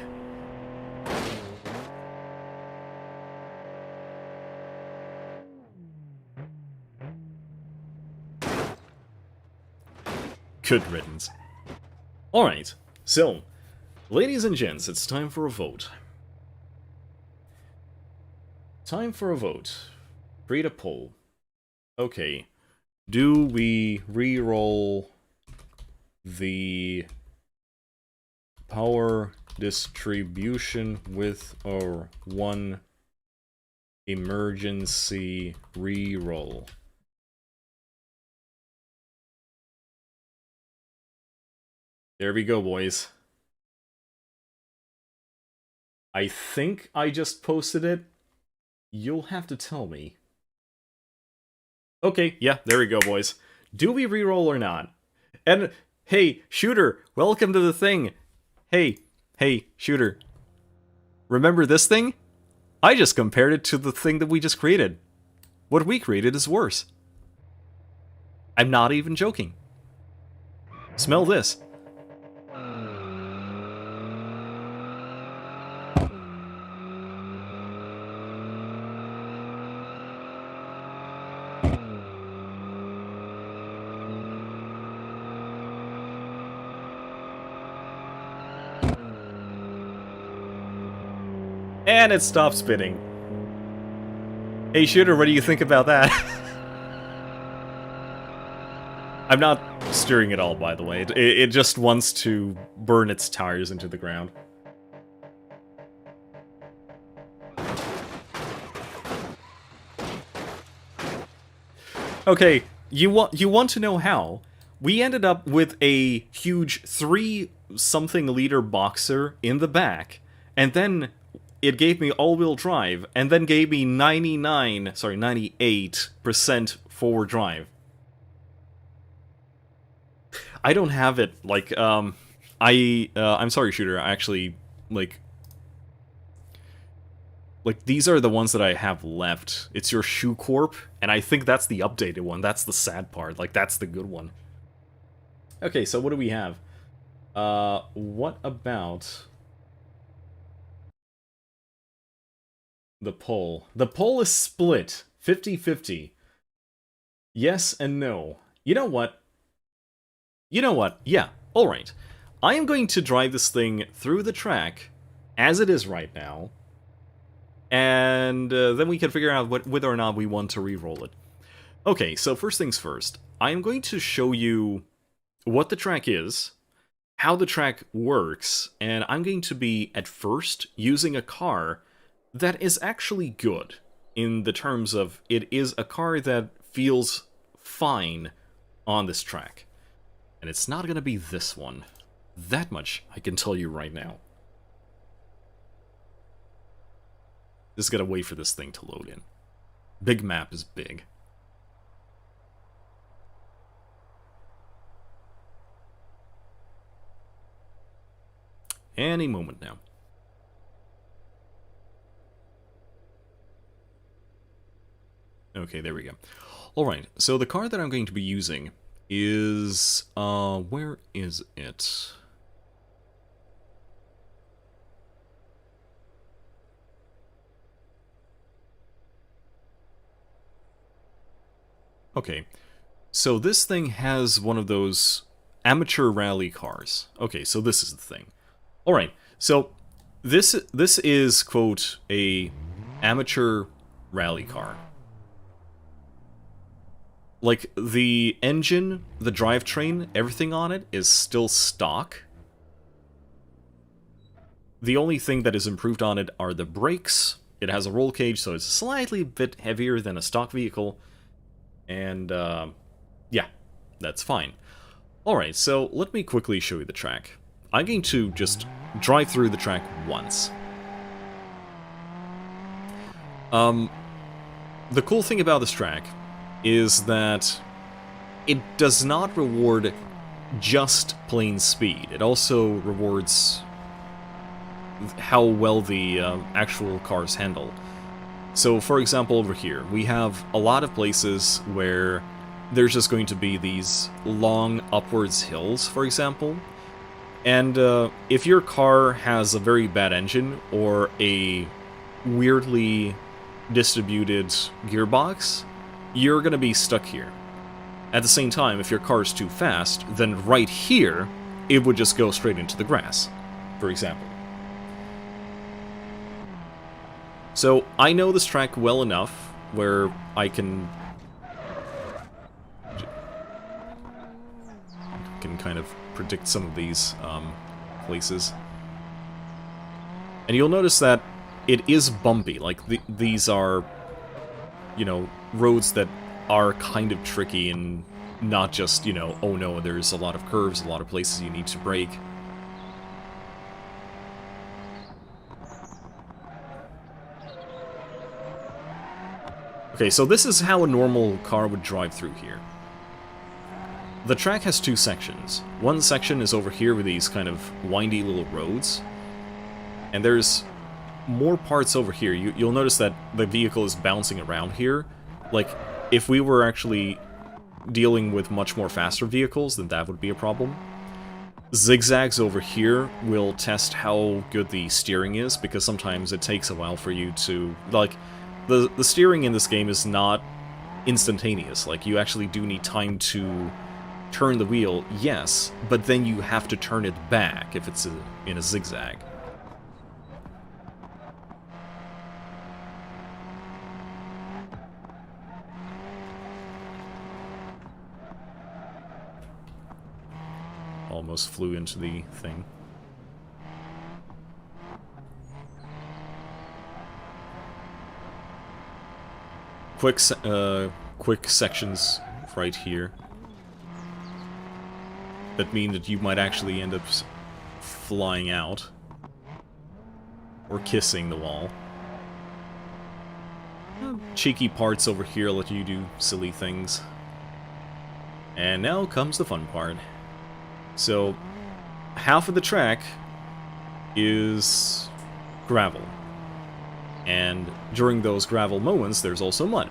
Good riddance. Alright, so, ladies and gents, it's time for a vote. Time for a vote. Create a poll. Okay, do we re-roll the power distribution with our one emergency re-roll? There we go, boys. I think I just posted it. You'll have to tell me. Okay, yeah, there we go, boys. Do we reroll or not? And, hey, Shooter, welcome to the thing. Hey, Shooter. Remember this thing? I just compared it to the thing that we just created. What we created is worse. I'm not even joking. Smell this. And it stopped spinning. Hey, Shooter, what do you think about that? I'm not steering it all, by the way. It just wants to burn its tires into the ground. Okay, you want to know how? We ended up with a huge 3-something liter boxer in the back, and then it gave me all-wheel drive, and then gave me 98% forward drive. I don't have it, like, I'm sorry, Shooter, I actually, like, these are the ones that I have left. It's your Shoe Corp, and I think that's the updated one. That's the sad part, like, that's the good one. Okay, so what do we have? What about the poll? The poll is split, 50-50. Yes and no. You know what? You know what? Yeah, alright. I am going to drive this thing through the track as it is right now, and then we can figure out whether or not we want to re-roll it. Okay, so first things first. I am going to show you what the track is, how the track works, and I'm going to be, at first, using a car that is actually good, in the terms of it is a car that feels fine on this track. And it's not going to be this one. That much I can tell you right now. Just gotta wait for this thing to load in. Big map is big. Any moment now. Okay, there we go. Alright, so the car that I'm going to be using is... where is it? Okay, so this thing has one of those amateur rally cars. Okay, so this is the thing. Alright, so this is, quote, a amateur rally car. Like, the engine, the drivetrain, everything on it is still stock. The only thing that is improved on it are the brakes. It has a roll cage, so it's slightly bit heavier than a stock vehicle. And, yeah, that's fine. Alright, so let me quickly show you the track. I'm going to just drive through the track once. The cool thing about this track is that it does not reward just plain speed. It also rewards how well the actual cars handle. So, for example, over here, we have a lot of places where there's just going to be these long upwards hills, for example. And if your car has a very bad engine or a weirdly distributed gearbox, you're going to be stuck here. At the same time, if your car is too fast, then right here, it would just go straight into the grass, for example. So, I know this track well enough where I can kind of predict some of these places. And you'll notice that it is bumpy. Like, these are, you know, roads that are kind of tricky and not just, you know, oh no, there's a lot of curves, a lot of places you need to brake. Okay, so this is how a normal car would drive through here. The track has two sections. One section is over here with these kind of windy little roads. And there's more parts over here. You'll notice that the vehicle is bouncing around here. Like, if we were actually dealing with much more faster vehicles, then that would be a problem. Zigzags over here will test how good the steering is, because sometimes it takes a while for you to... Like, the steering in this game is not instantaneous. Like, you actually do need time to turn the wheel, yes, but then you have to turn it back if it's in a zigzag. Almost flew into the thing. Quick sections right here that mean that you might actually end up flying out or kissing the wall. Cheeky parts over here let you do silly things. And now comes the fun part. So, half of the track is gravel. And during those gravel moments, there's also mud.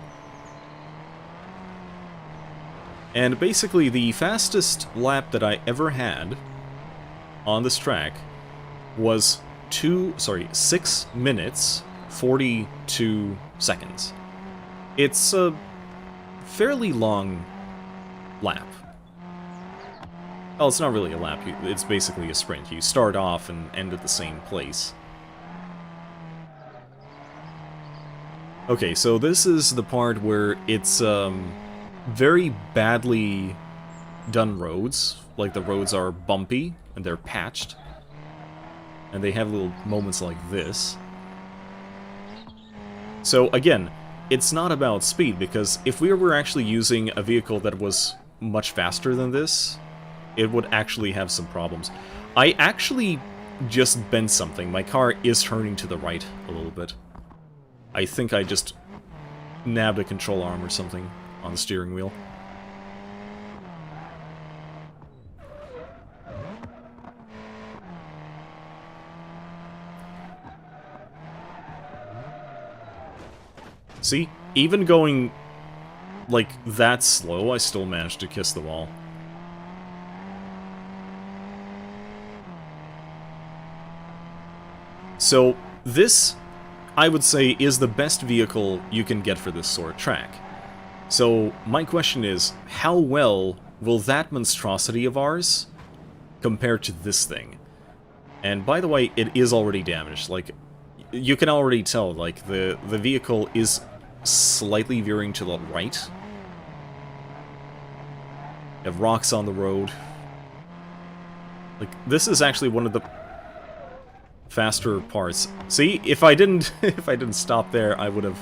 And basically, the fastest lap that I ever had on this track was 6 minutes, 42 seconds. It's a fairly long lap. Oh, it's not really a lap, it's basically a sprint. You start off and end at the same place. Okay, so this is the part where it's very badly done roads. Like, the roads are bumpy, and they're patched. And they have little moments like this. So, again, it's not about speed, because if we were actually using a vehicle that was much faster than this, it would actually have some problems. I actually just bent something. My car is turning to the right a little bit. I think I just nabbed a control arm or something on the steering wheel. See? Even going, like, that slow, I still managed to kiss the wall. So, this, I would say, is the best vehicle you can get for this sort of track. So, my question is, how well will that monstrosity of ours compare to this thing? And by the way, it is already damaged. Like, you can already tell, like, the vehicle is slightly veering to the right. You have rocks on the road. Like, this is actually one of the faster parts. See, if I didn't stop there, I would have...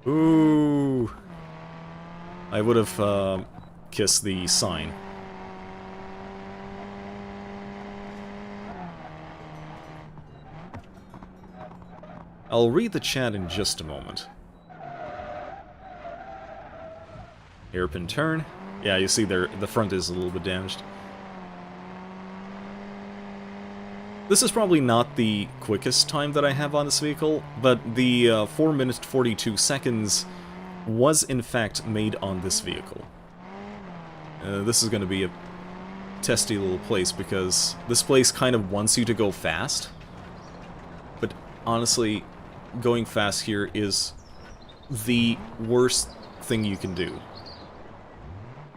Ooh. I would have kissed the sign. I'll read the chat in just a moment. Hairpin turn. Yeah, you see there, the front is a little bit damaged. This is probably not the quickest time that I have on this vehicle, but the 4 minutes 42 seconds was in fact made on this vehicle. This is going to be a testy little place, because this place kind of wants you to go fast. But honestly, going fast here is the worst thing you can do.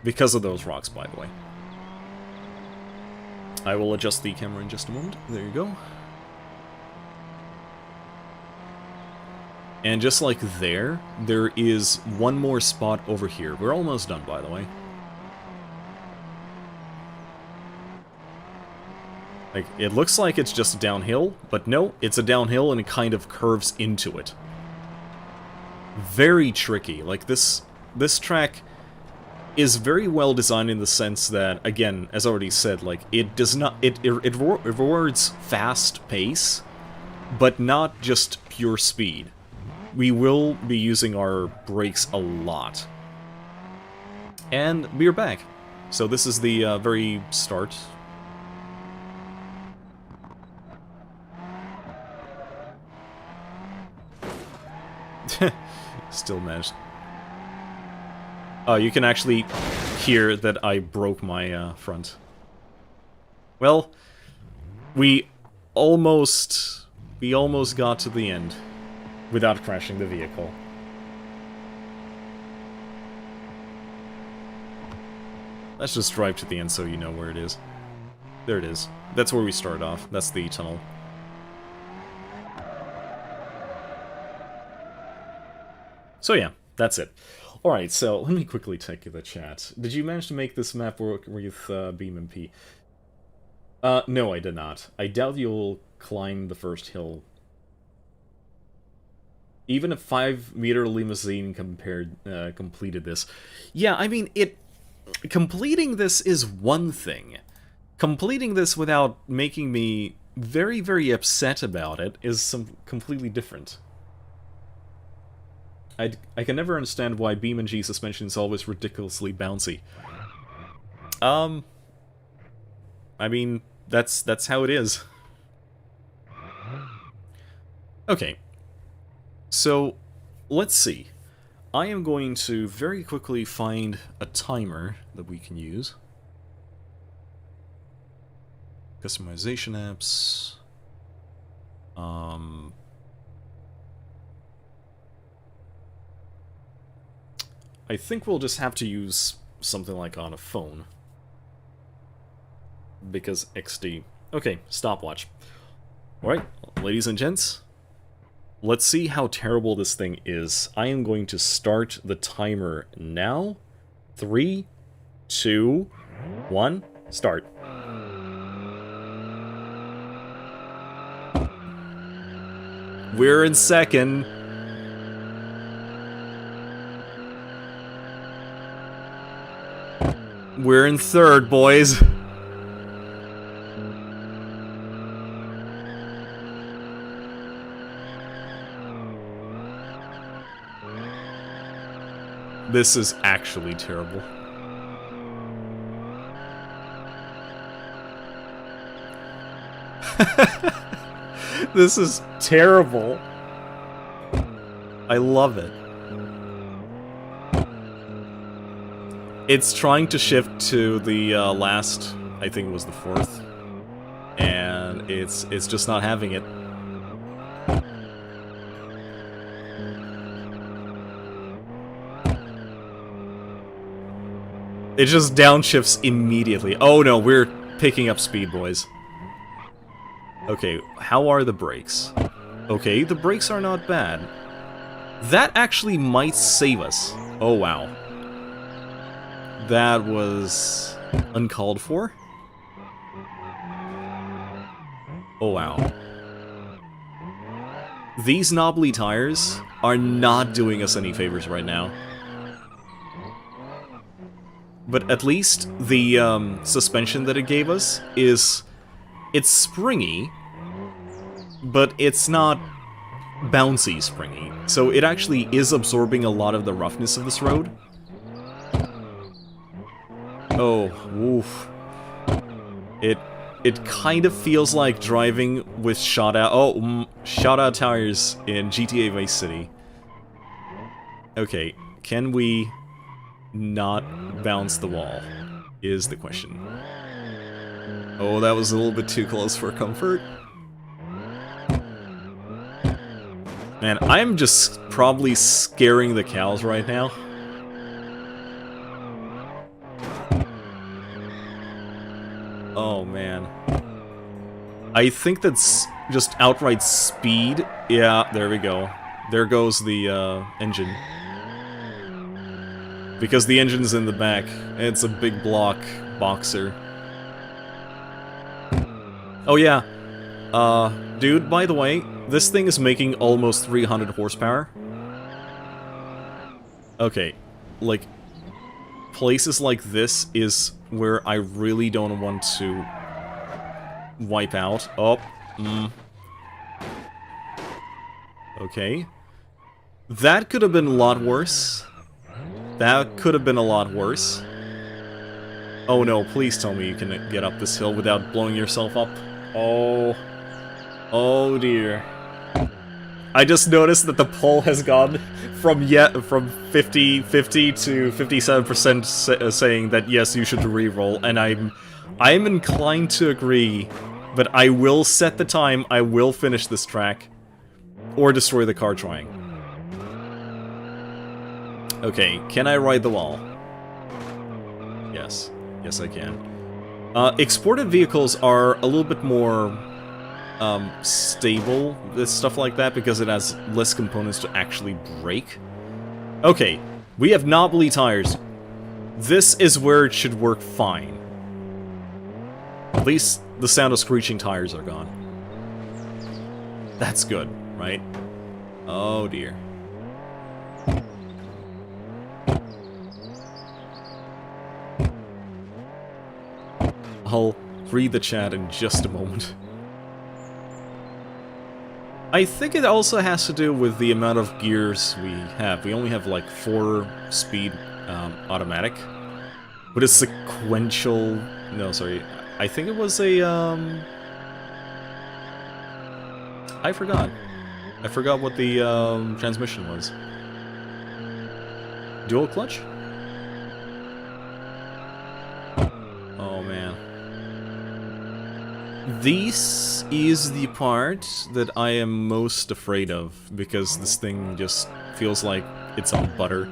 Because of those rocks, by the way. I will adjust the camera in just a moment. There you go. And just like there is one more spot over here. We're almost done, by the way. Like, it looks like it's just downhill, but no, it's a downhill and it kind of curves into it. Very tricky. Like, this track is very well designed in the sense that, again, as already said, like, it does not, it rewards fast pace, but not just pure speed. We will be using our brakes a lot. And we're back. So this is the very start. Still managed. Oh, you can actually hear that I broke my front. Well, we almost got to the end without crashing the vehicle. Let's just drive to the end so you know where it is. There it is. That's where we started off. That's the tunnel. So yeah, that's it. Alright, so let me quickly check the chat. Did you manage to make this map work with BeamNG? No, I did not. I doubt you'll climb the first hill. Even a 5-meter limousine completed this. Yeah, I mean, completing this is one thing. Completing this without making me very, very upset about it is completely different. I can never understand why BeamNG suspension is always ridiculously bouncy. I mean, that's how it is. Okay. So, let's see. I am going to very quickly find a timer that we can use. Customization apps. I think we'll just have to use something like on a phone. Because XD. Okay, stopwatch. Alright, ladies and gents. Let's see how terrible this thing is. I am going to start the timer now. 3, 2, 1, start. We're in second. We're in third, boys. This is actually terrible. This is terrible. I love it. It's trying to shift to the last, I think it was the 4th, and it's just not having it. It just downshifts immediately. Oh no, we're picking up speed, boys. Okay, how are the brakes? Okay, the brakes are not bad. That actually might save us. Oh wow. That was uncalled for. Oh wow. These knobbly tires are not doing us any favors right now. But at least the suspension that it gave us is... It's springy, but it's not bouncy springy. So it actually is absorbing a lot of the roughness of this road. Oh, woof. It kind of feels like driving with shot out tires in GTA Vice City. Okay, can we not bounce the wall, is the question. Oh, that was a little bit too close for comfort. Man, I'm just probably scaring the cows right now. Oh, man. I think that's just outright speed. Yeah, there we go. There goes the engine. Because the engine's in the back. It's a big block boxer. Oh yeah. Dude, by the way, this thing is making almost 300 horsepower. Okay, like, places like this is where I really don't want to wipe out. Oh, Okay. That could have been a lot worse. That could have been a lot worse. Oh no, please tell me you can get up this hill without blowing yourself up. Oh. Oh dear. I just noticed that the poll has gone from 50 to 57% saying that yes, you should re-roll, and I'm inclined to agree, but I will set the time, I will finish this track, or destroy the car trying. Okay, can I ride the wall? Yes. Yes, I can. Exported vehicles are a little bit more stable with stuff like that because it has less components to actually break. Okay, we have knobbly tires. This is where it should work fine. At least the sound of screeching tires are gone. That's good, right? Oh dear. I'll read the chat in just a moment. I think it also has to do with the amount of gears we have. We only have like 4-speed automatic. But a sequential... No, sorry. I think it was a... I forgot. I forgot what the transmission was. Dual clutch? Oh man. This is the part that I am most afraid of, because this thing just feels like it's on butter.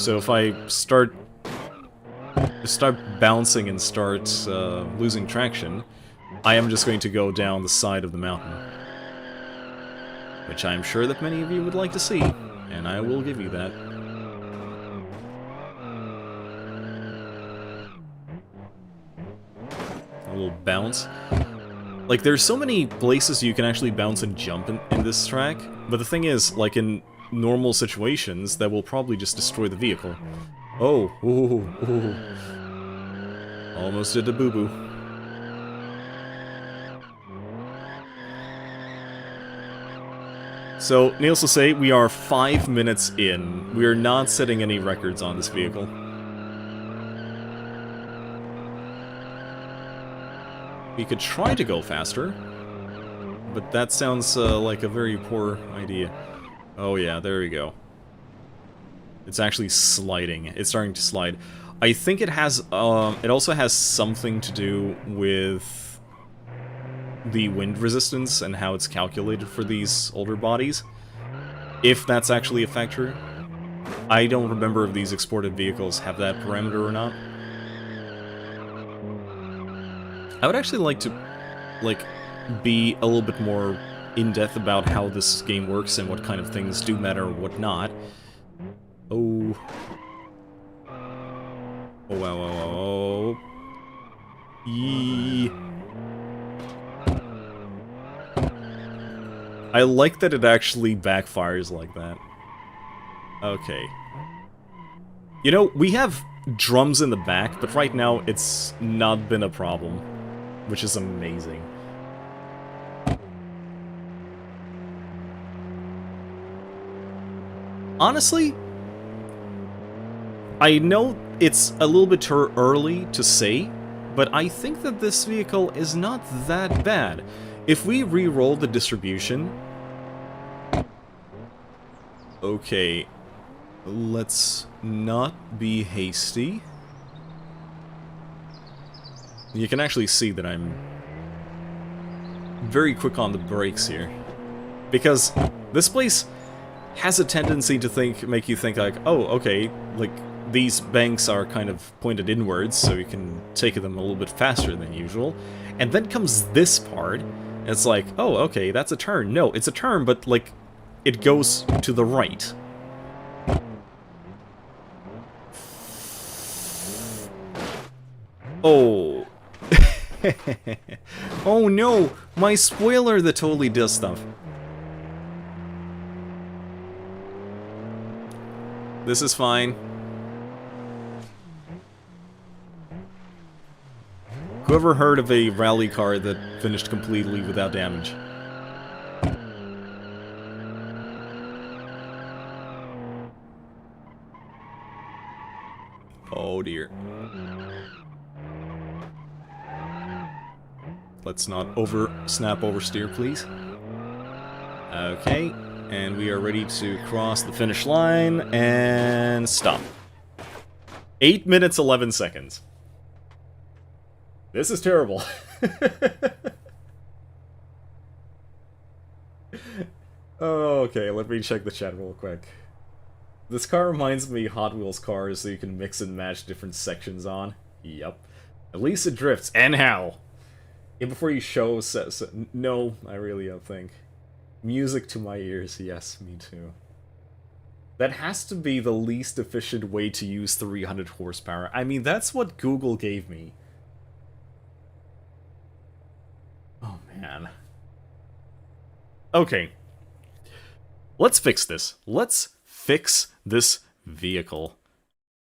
So if I start bouncing and start losing traction, I am just going to go down the side of the mountain. Which I'm sure that many of you would like to see, and I will give you that. A little bounce. Like, there's so many places you can actually bounce and jump in this track, but the thing is, like in normal situations, that will probably just destroy the vehicle. Oh, ooh, ooh. Almost did a boo-boo. So, needless to say, we are 5 minutes in. We are not setting any records on this vehicle. We could try to go faster, but that sounds like a very poor idea. Oh yeah, there we go. It's actually sliding. It's starting to slide. I think it has, it also has something to do with the wind resistance and how it's calculated for these older bodies. If that's actually a factor. I don't remember if these exported vehicles have that parameter or not. I would actually like to, like, be a little bit more in-depth about how this game works and what kind of things do matter and what not. Oh. Oh, wow, wow, wow. Yee. I like that it actually backfires like that. Okay. You know, we have drums in the back, but right now it's not been a problem. Which is amazing. Honestly, I know it's a little bit too early to say, but I think that this vehicle is not that bad. If we re-roll the distribution... Okay, let's not be hasty. You can actually see that I'm very quick on the brakes here. Because this place has a tendency to make you think like, oh, okay, like, these banks are kind of pointed inwards, so you can take them a little bit faster than usual. And then comes this part, and it's like, oh, okay, that's a turn. No, it's a turn, but, like, it goes to the right. Oh. Oh no! My spoiler that totally does stuff. This is fine. Whoever heard of a rally car that finished completely without damage? Oh dear. Let's not snap oversteer, please. Okay, and we are ready to cross the finish line, and stop. 8 minutes, 11 seconds. This is terrible. Okay, let me check the chat real quick. This car reminds me Hot Wheels cars, so you can mix and match different sections on. Yup. At least it drifts, and how? And before you show, no, I really don't think. Music to my ears, yes, me too. That has to be the least efficient way to use 300 horsepower. I mean, that's what Google gave me. Oh, man. Okay. Let's fix this. Let's fix this vehicle.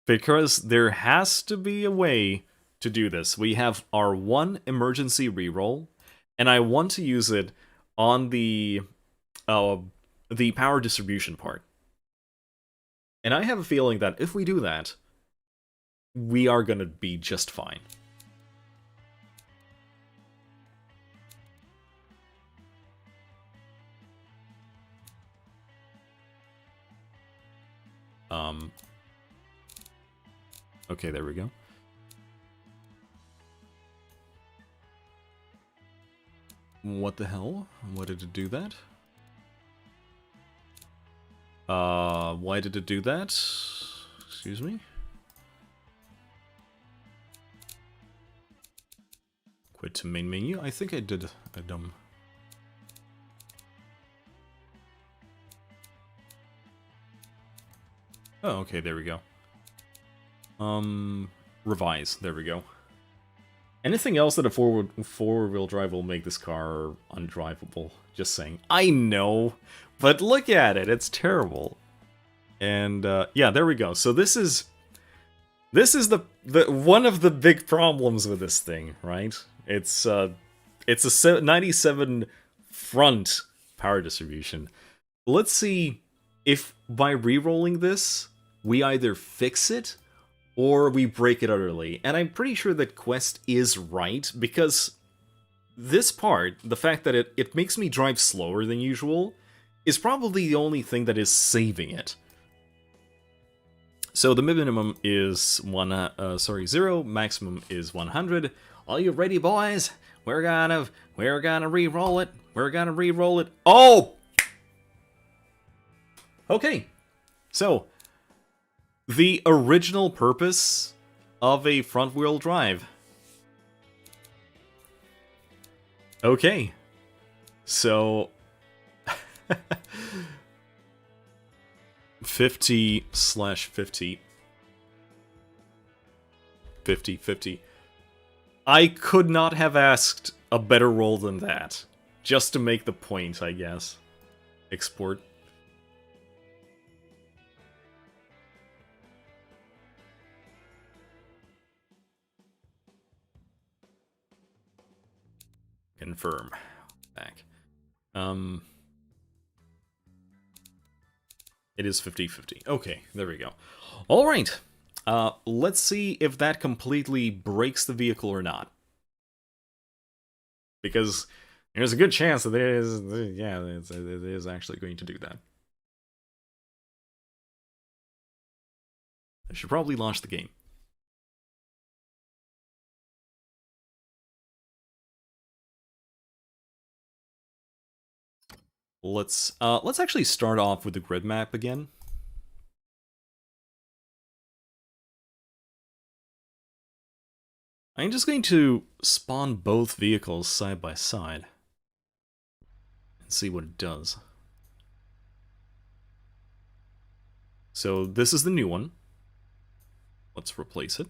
Because there has to be a way to do this. We have our one emergency reroll, and I want to use it on the power distribution part. And I have a feeling that if we do that, we are gonna be just fine. Okay, there we go. What the hell? Why did it do that? Why did it do that? Excuse me. Quit to main menu. I think I did a dumb... Oh, okay, there we go. Revise. There we go. Anything else that a four-wheel drive will make this car undrivable? Just saying. I know, but look at it. It's terrible. And yeah, there we go. So this is the one of the big problems with this thing, right? It's a 97 front power distribution. Let's see if by re-rolling this we either fix it or we break it utterly. And I'm pretty sure that Quest is right, because this part, the fact that it makes me drive slower than usual, is probably the only thing that is saving it. So the minimum is 0, maximum is 100. Are you ready, boys? We're gonna re-roll it. We're gonna re-roll it. Oh! Okay. So the original purpose of a front-wheel drive. Okay. So 50/50. 50/50. I could not have asked a better roll than that. Just to make the point, I guess. Export. Confirm. Back. It is 50/50. Okay, there we go. Alright. Let's see if that completely breaks the vehicle or not. Because there's a good chance that it is actually going to do that. I should probably launch the game. Let's actually start off with the grid map again. I'm just going to spawn both vehicles side by side and see what it does. So this is the new one. Let's replace it.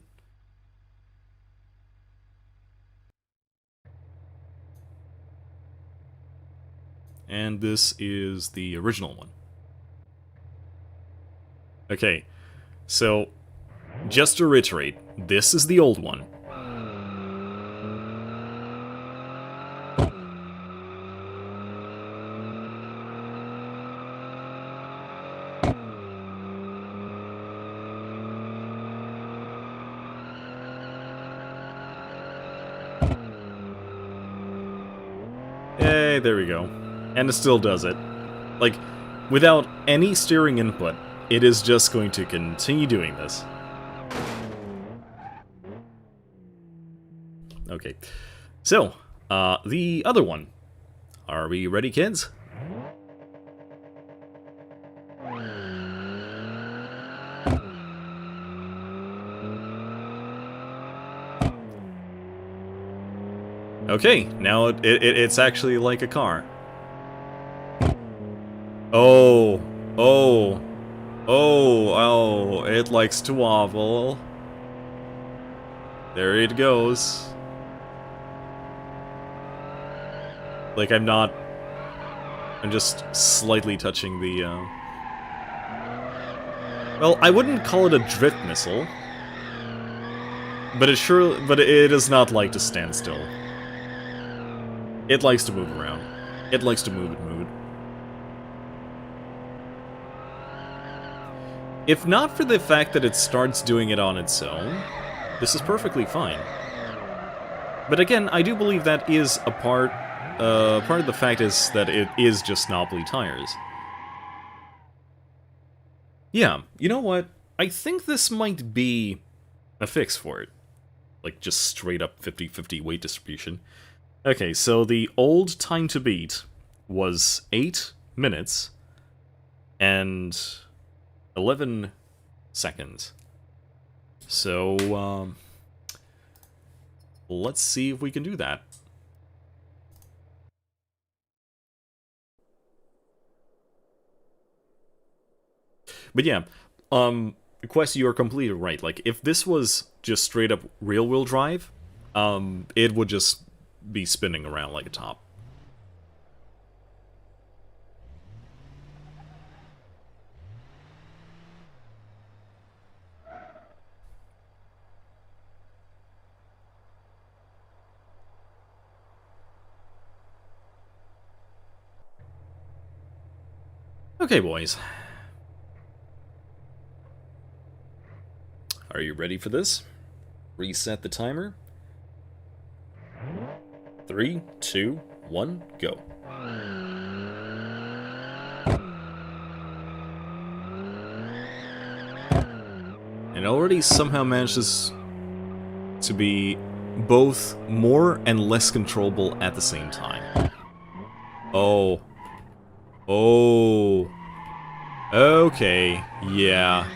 And this is the original one. Okay, so just to reiterate, this is the old one. Hey, there we go. And it still does it. Like, without any steering input, it is just going to continue doing this. Okay. So, the other one. Are we ready, kids? Okay, now it's actually like a car. Oh, it likes to wobble. There it goes. Like, I'm just slightly touching the, Well, I wouldn't call it a drift missile. But it does not like to stand still. It likes to move around. It likes to move it. If not for the fact that it starts doing it on its own, this is perfectly fine. But again, I do believe that is a part of the fact is that it is just knobbly tires. Yeah, you know what? I think this might be a fix for it. Like, just straight up 50/50 weight distribution. Okay, so the old time to beat was 8 minutes and 11 seconds. So, let's see if we can do that. But yeah, Quest, you're completely right. Like, if this was just straight up rear-wheel drive, it would just be spinning around like a top. Okay, boys. Are you ready for this? Reset the timer. 3, 2, 1, go. And already somehow manages to be both more and less controllable at the same time. Oh. Oh. Okay. Yeah.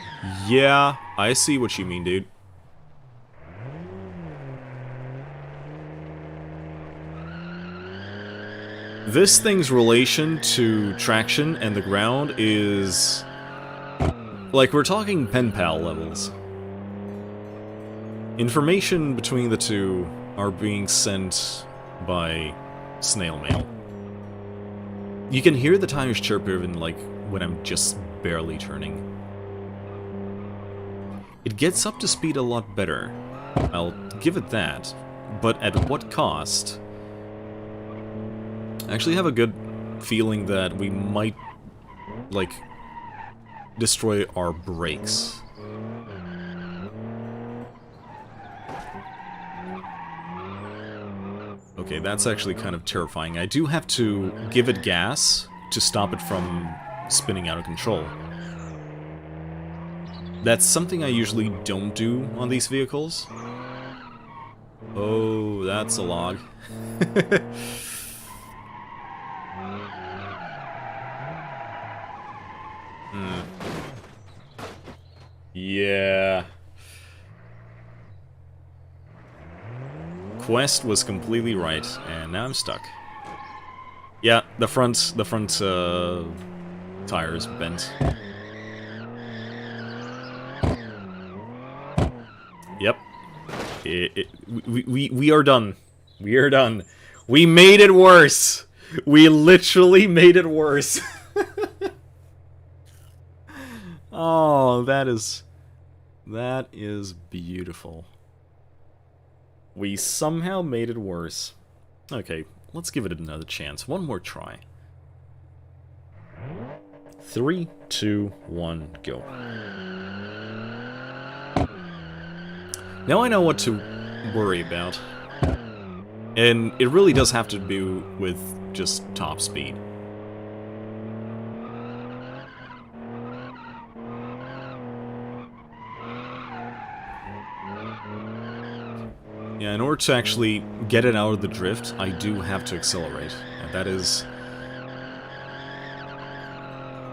Yeah, I see what you mean, dude. This thing's relation to traction and the ground is... like, we're talking pen pal levels. Information between the two are being sent by snail mail. You can hear the tires chirp even, like, when I'm just barely turning. It gets up to speed a lot better. I'll give it that. But at what cost? I actually have a good feeling that we might, like, destroy our brakes. Okay, that's actually kind of terrifying. I do have to give it gas to stop it from spinning out of control. That's something I usually don't do on these vehicles. Oh, that's a log. Yeah. Quest was completely right, and now I'm stuck. Yeah, the front tire is bent. Yep. We are done. We are done. We made it worse. We literally made it worse. Oh, that is beautiful. We somehow made it worse. Okay, let's give it another chance. One more try. 3, 2, 1, go. Now I know what to worry about. And it really does have to do with just top speed. Yeah, in order to actually get it out of the drift, I do have to accelerate. And that is...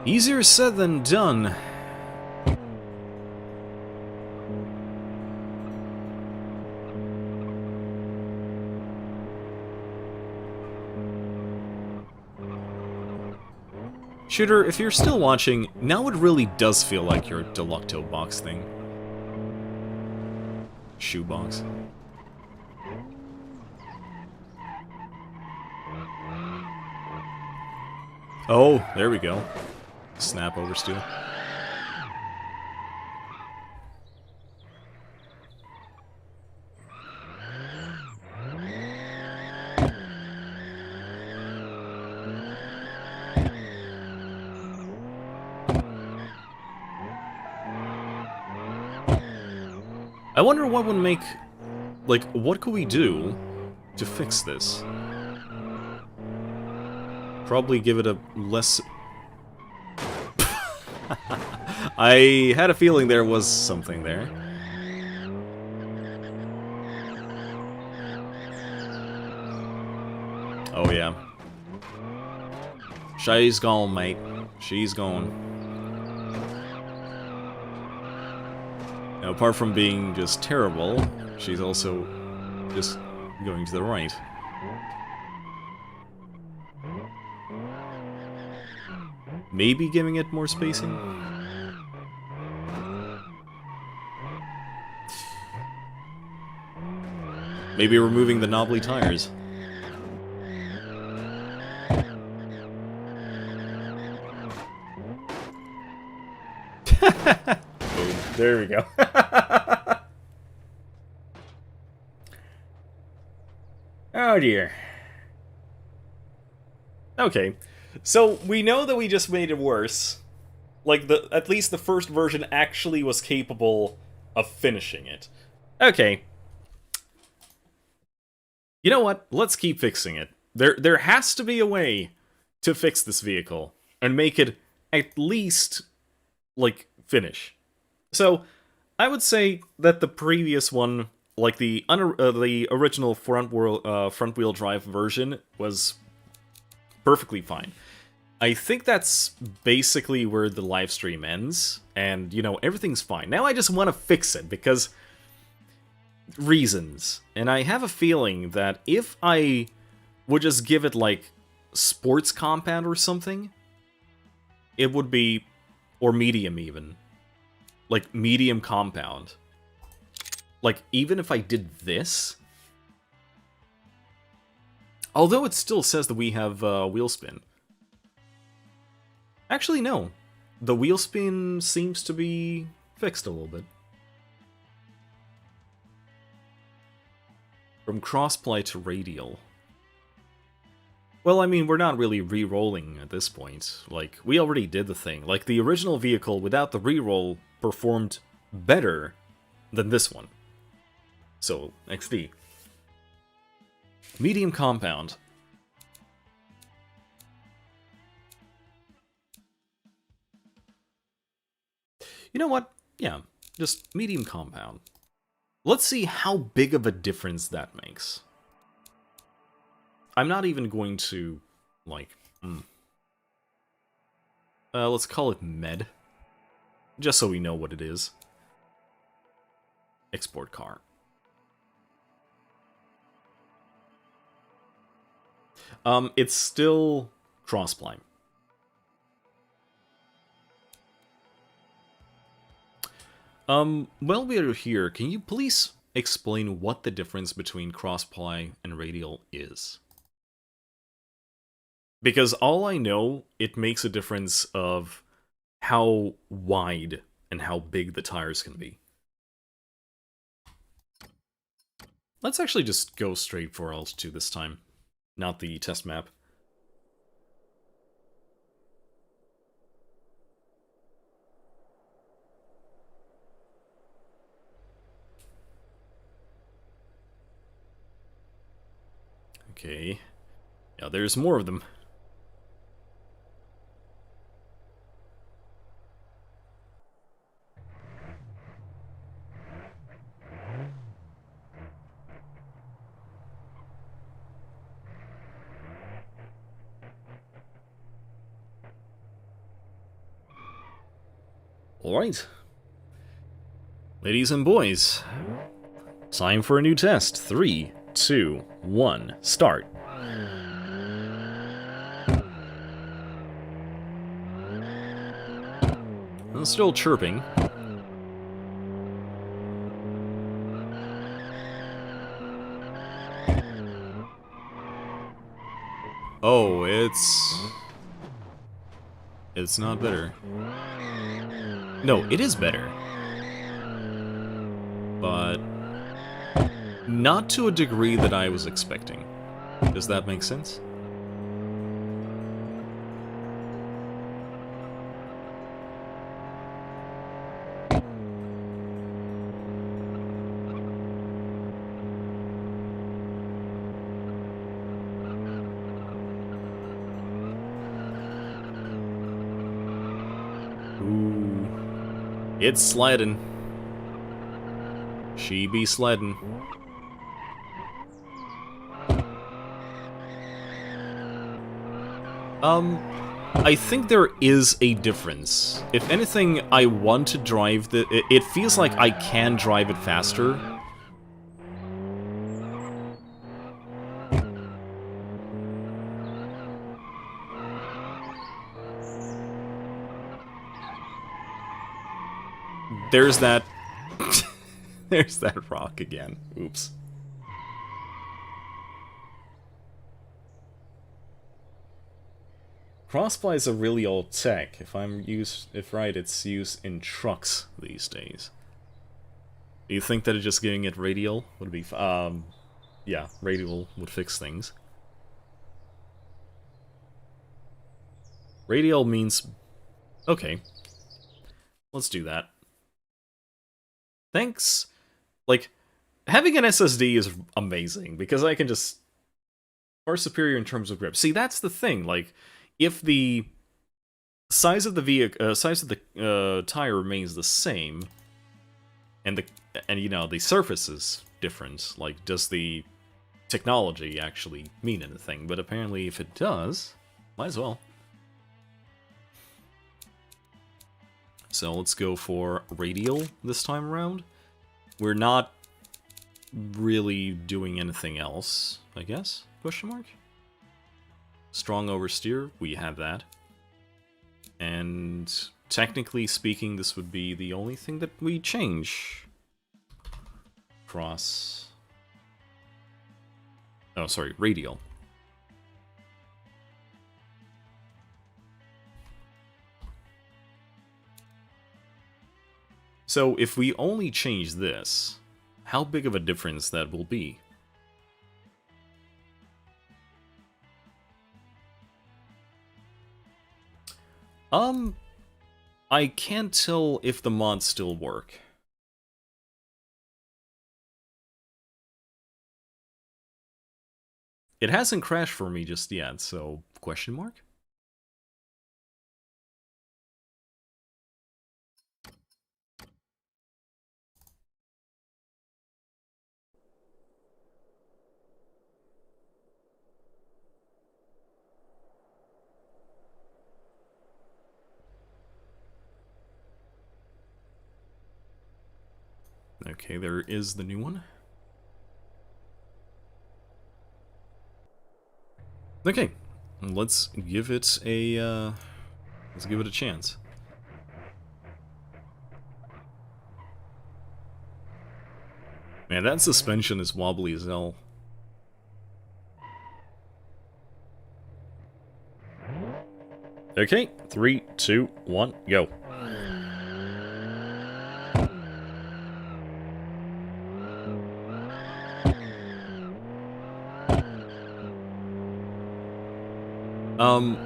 easier said than done. Shooter, if you're still watching, now it really does feel like your Delucto box thing. Shoebox. Oh, there we go. Snap oversteer. I wonder what would make... like, what could we do to fix this? Probably give it a less... I had a feeling there was something there. Oh yeah. She's gone, mate. She's gone. Now, apart from being just terrible, she's also just going to the right. Maybe giving it more spacing? Maybe removing the knobbly tires. Boom. There we go. Oh dear. Okay. So we know that we just made it worse. Like, at least the first version actually was capable of finishing it. Okay. You know what? Let's keep fixing it. There has to be a way to fix this vehicle and make it at least, like, finish. So, I would say that the previous one, like the original front wheel drive version, was perfectly fine. I think that's basically where the live stream ends, and, you know, everything's fine. Now I just want to fix it, because reasons. And I have a feeling that if I would just give it, like, sports compound or something, it would be, or medium even. Like, medium compound. Like, even if I did this, although it still says that we have wheel spin. Actually, no. The wheel spin seems to be fixed a little bit. From crossply to radial. Well, I mean, we're not really re-rolling at this point. Like, we already did the thing. Like, the original vehicle without the re-roll performed better than this one. So, XD. Medium compound. You know what? Yeah, just medium compound. Let's see how big of a difference that makes. I'm not even going to, like, let's call it med. Just so we know what it is. Export car. It's still crossply. While we are here, can you please explain what the difference between crossply and radial is? Because all I know, it makes a difference of how wide and how big the tires can be. Let's actually just go straight for L2 this time, not the test map. Okay. Yeah, there's more of them. Alright. Ladies and boys, time for a new test. 3, 2, 1, start. I'm still chirping. Oh, it's not better. No, it is better. But not to a degree that I was expecting. Does that make sense? Ooh. It's sledding. She be sledding. I think there is a difference. If anything, I want to drive the... It feels like I can drive it faster. There's that... There's that rock again. Oops. Crossfly is a really old tech. If right, it's used in trucks these days. Do you think that just giving it radial would be... yeah, radial would fix things. Radial means... Okay. Let's do that. Thanks. Like, having an SSD is amazing, because I can just... Far superior in terms of grip. See, that's the thing, like... If the size of the vehicle, tire remains the same, and you know the surface is different, like does the technology actually mean anything? But apparently, if it does, might as well. So let's go for radial this time around. We're not really doing anything else, I guess? Question mark. Strong oversteer, we have that. And technically speaking, this would be the only thing that we change. Cross... Oh, sorry, radial. So if we only change this, how big of a difference that will be? I can't tell if the mods still work. It hasn't crashed for me just yet, so question mark? Okay, there is the new one. Okay, let's give it a chance. Man, that suspension is wobbly as hell. Okay, 3, 2, 1, go.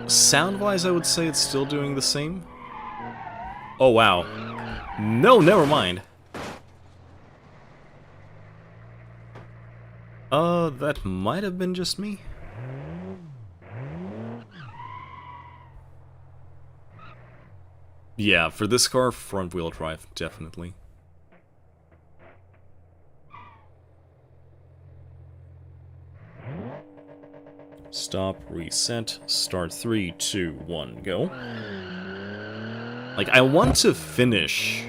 Sound-wise, I would say it's still doing the same. Oh, wow. No, never mind. That might have been just me. Yeah, for this car, front-wheel drive, definitely. Stop, reset, start 3, 2, 1, go. Like, I want to finish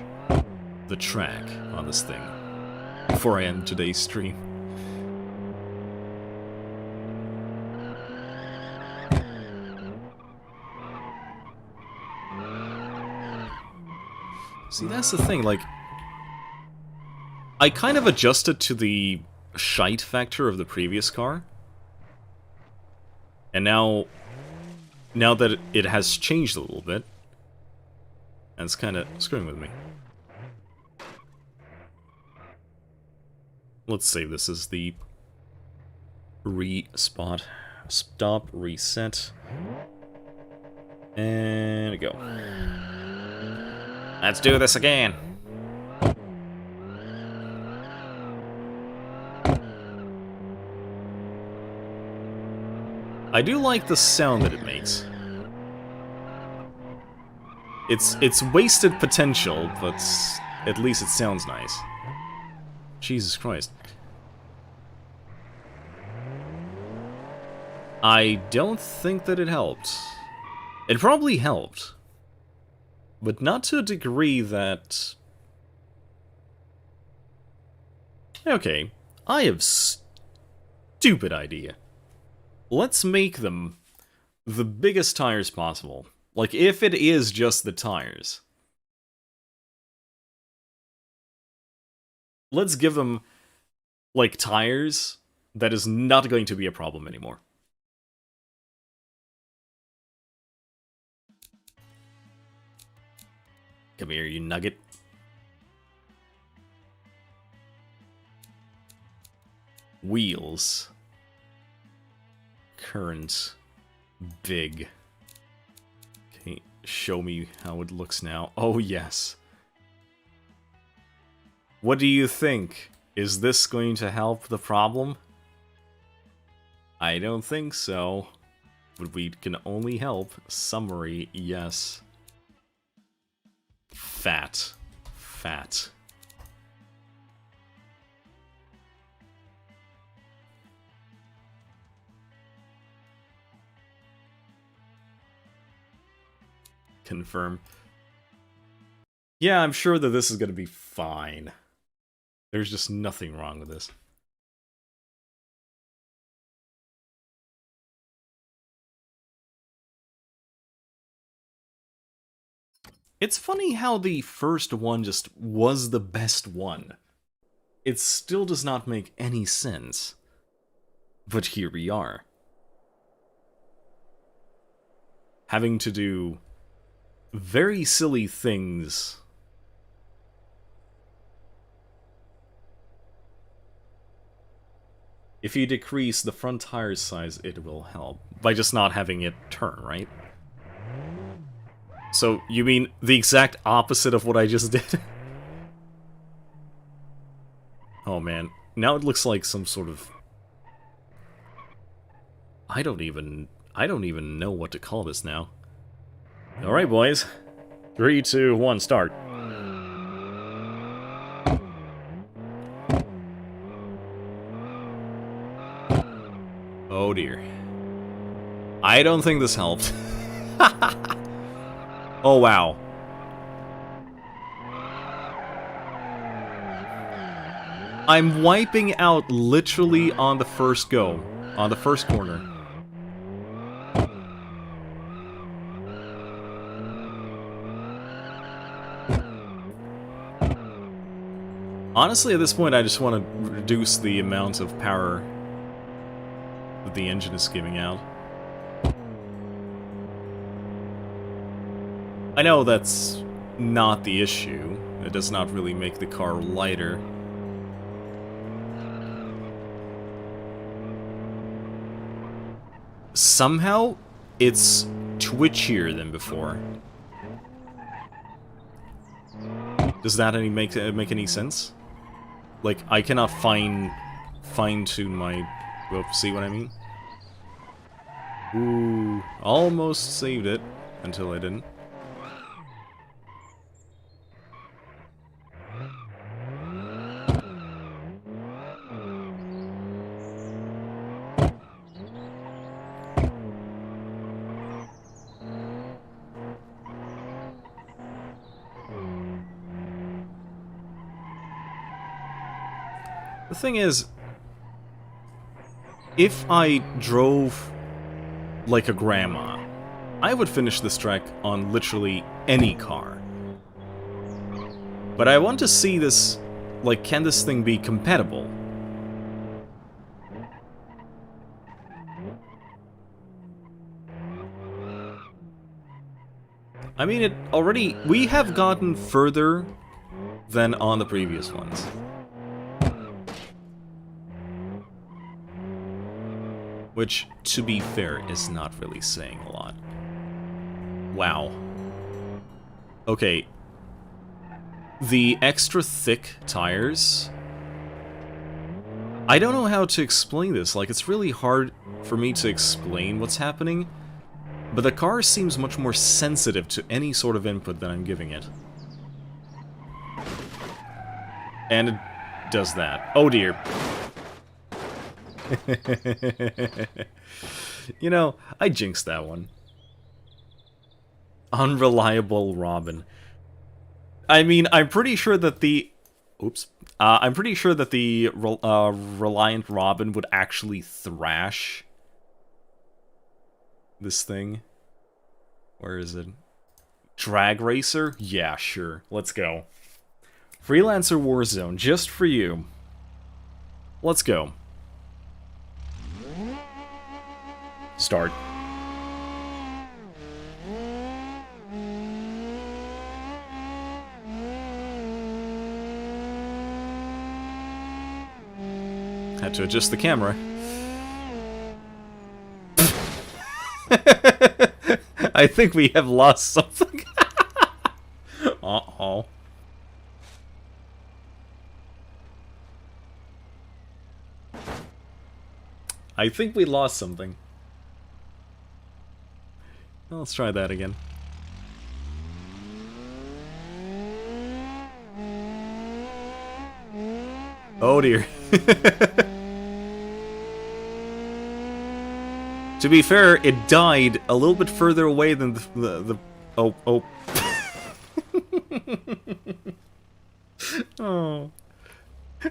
the track on this thing before I end today's stream. See, that's the thing, like... I kind of adjusted to the shite factor of the previous car. And now that it has changed a little bit, and it's kind of screwing with me. Let's save this as the re-spot. Stop, reset, and go. Let's do this again. I do like the sound that it makes. It's wasted potential, but at least it sounds nice. Jesus Christ. I don't think that it helped. It probably helped. But not to a degree that... Okay, I have stupid idea. Let's make them the biggest tires possible. Like, if it is just the tires. Let's give them, like, tires that is not going to be a problem anymore. Come here, you nugget. Wheels. Current. Big. Okay, show me how it looks now. Oh, yes. What do you think? Is this going to help the problem? I don't think so. But we can only help. Summary, yes. Fat. Fat. Confirm. Yeah, I'm sure that this is going to be fine. There's just nothing wrong with this. It's funny how the first one just was the best one. It still does not make any sense. But here we are. Having to do very silly things. If you decrease the front tire size, it will help. By just not having it turn, right? So, you mean the exact opposite of what I just did? Oh man, now it looks like some sort of... I don't even know what to call this now. Alright, boys. 3, 2, 1, start. Oh dear. I don't think this helped. Oh wow. I'm wiping out literally on the first go. On the first corner. Honestly, at this point, I just want to reduce the amount of power that the engine is giving out. I know that's not the issue. It does not really make the car lighter. Somehow, it's twitchier than before. Does that make any sense? Like, I cannot fine-tune my... Well, see what I mean? Ooh, almost saved it, until I didn't. The thing is, if I drove like a grandma, I would finish this track on literally any car. But I want to see this, like, can this thing be compatible? I mean, it already... We have gotten further than on the previous ones. Which, to be fair, is not really saying a lot. Wow. Okay. The extra thick tires... I don't know how to explain this. Like, it's really hard for me to explain what's happening. But the car seems much more sensitive to any sort of input that I'm giving it. And it does that. Oh dear. You know, I jinxed that one. Unreliable Robin. I mean, I'm pretty sure that the... Oops. I'm pretty sure that the Reliant Robin would actually thrash this thing. Where is it? Drag Racer? Yeah, sure. Let's go. Freelancer Warzone, just for you. Let's go. Start. Had to adjust the camera. I think we have lost something. Uh-oh. I think we lost something. Well, let's try that again. Oh dear. To be fair, it died a little bit further away than the oh. Oh.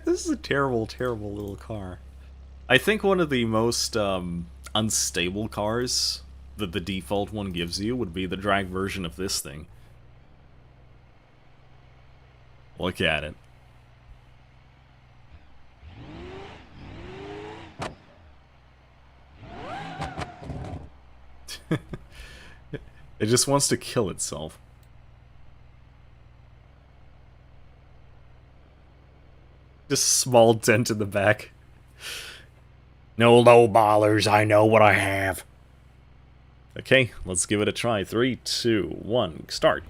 This is a terrible, terrible little car. I think one of the most unstable cars that the default one gives you would be the drag version of this thing. Look at it. It just wants to kill itself. Just a small dent in the back. No low ballers, I know what I have. Okay, let's give it a try. 3, 2, 1, start.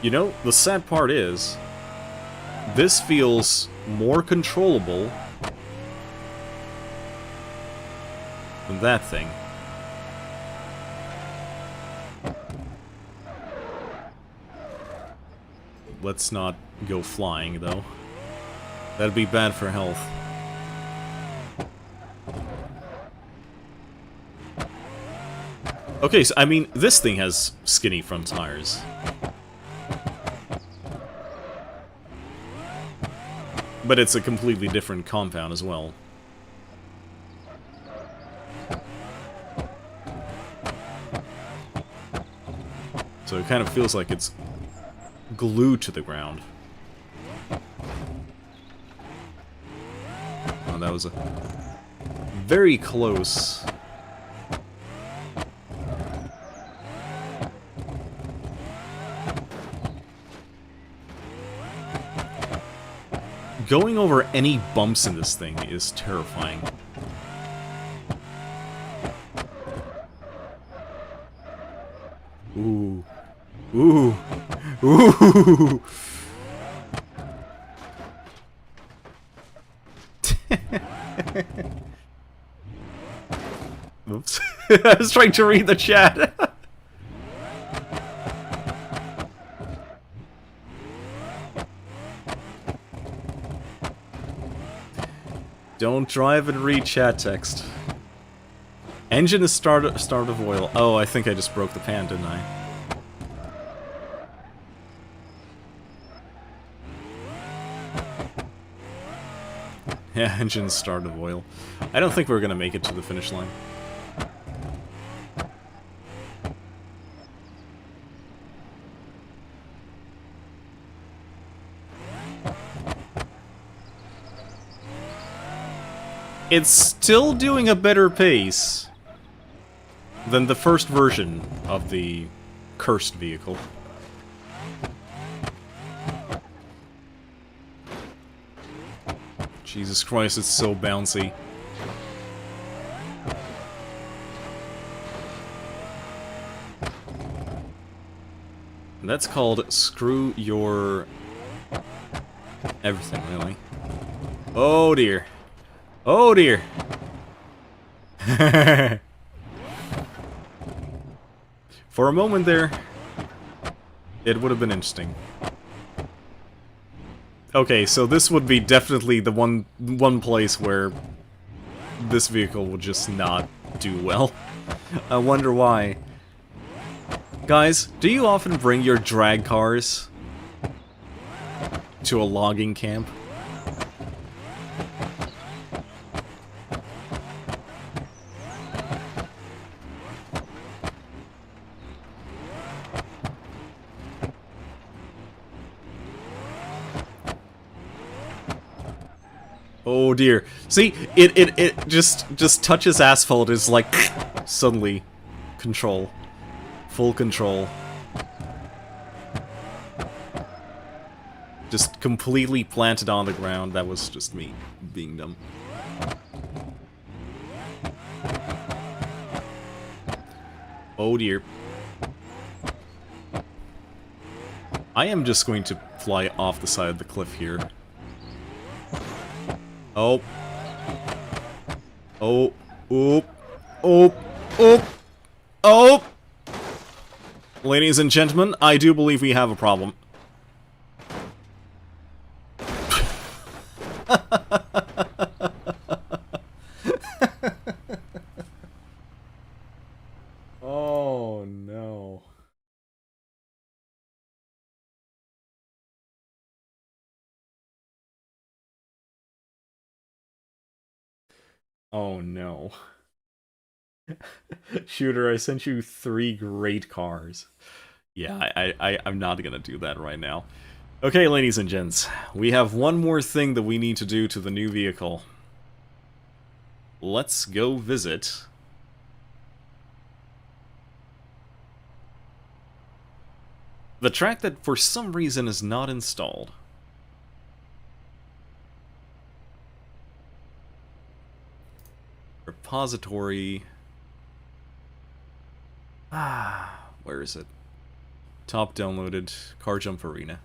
You know, the sad part is, this feels more controllable than that thing. Let's not go flying, though. That'd be bad for health. Okay, so, I mean, this thing has skinny front tires. But it's a completely different compound as well. So it kind of feels like it's glued to the ground. Oh, that was a very close. Going over any bumps in this thing is terrifying. Ooh. Ooh. Ooh. Oops. I was trying to read the chat. Don't drive and read chat text. Engine is start of oil. Oh, I think I just broke the pan, didn't I? Yeah, engine start of oil. I don't think we're gonna make it to the finish line. It's still doing a better pace than the first version of the cursed vehicle. Jesus Christ, it's so bouncy. And that's called screw your everything, really. Oh dear. Oh dear. For a moment there, it would have been interesting. Okay, so this would be definitely the one place where this vehicle would just not do well. I wonder why. Guys, do you often bring your drag cars to a logging camp? Oh dear. See, it just touches asphalt is like suddenly control. Full control. Just completely planted on the ground. That was just me being dumb. Oh dear. I am just going to fly off the side of the cliff here. Oh. Oh. Oop. Oop. Oop. Oh! Ladies and gentlemen, I do believe we have a problem. Oh no. Oh no. Shooter, I sent you 3 great cars. Yeah, I'm not gonna do that right now. Okay, ladies and gents, we have one more thing that we need to do to the new vehicle. Let's go visit the track that for some reason is not installed. Repository. Where is it? Top downloaded, Car Jump Arena.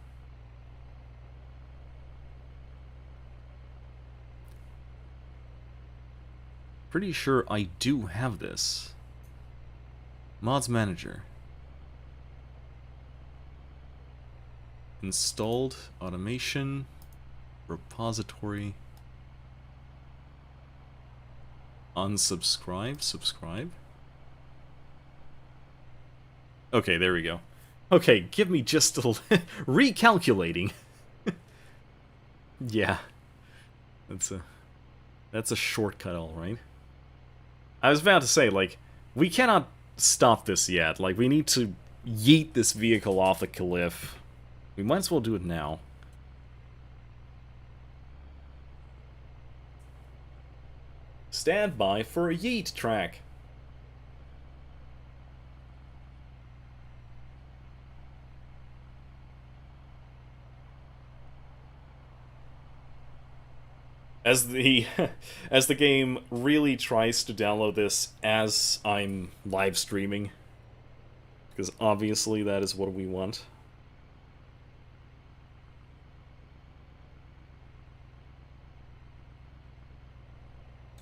Pretty sure I do have this. Mods Manager. Installed, automation, repository. Unsubscribe, subscribe. Okay, there we go. Okay, give me just a recalculating. Yeah. That's a shortcut, all right. I was about to say, like, we cannot stop this yet. Like, we need to yeet this vehicle off the cliff. We might as well do it now. Stand by for a yeet track. As the game really tries to download this as I'm live streaming, because obviously that is what we want.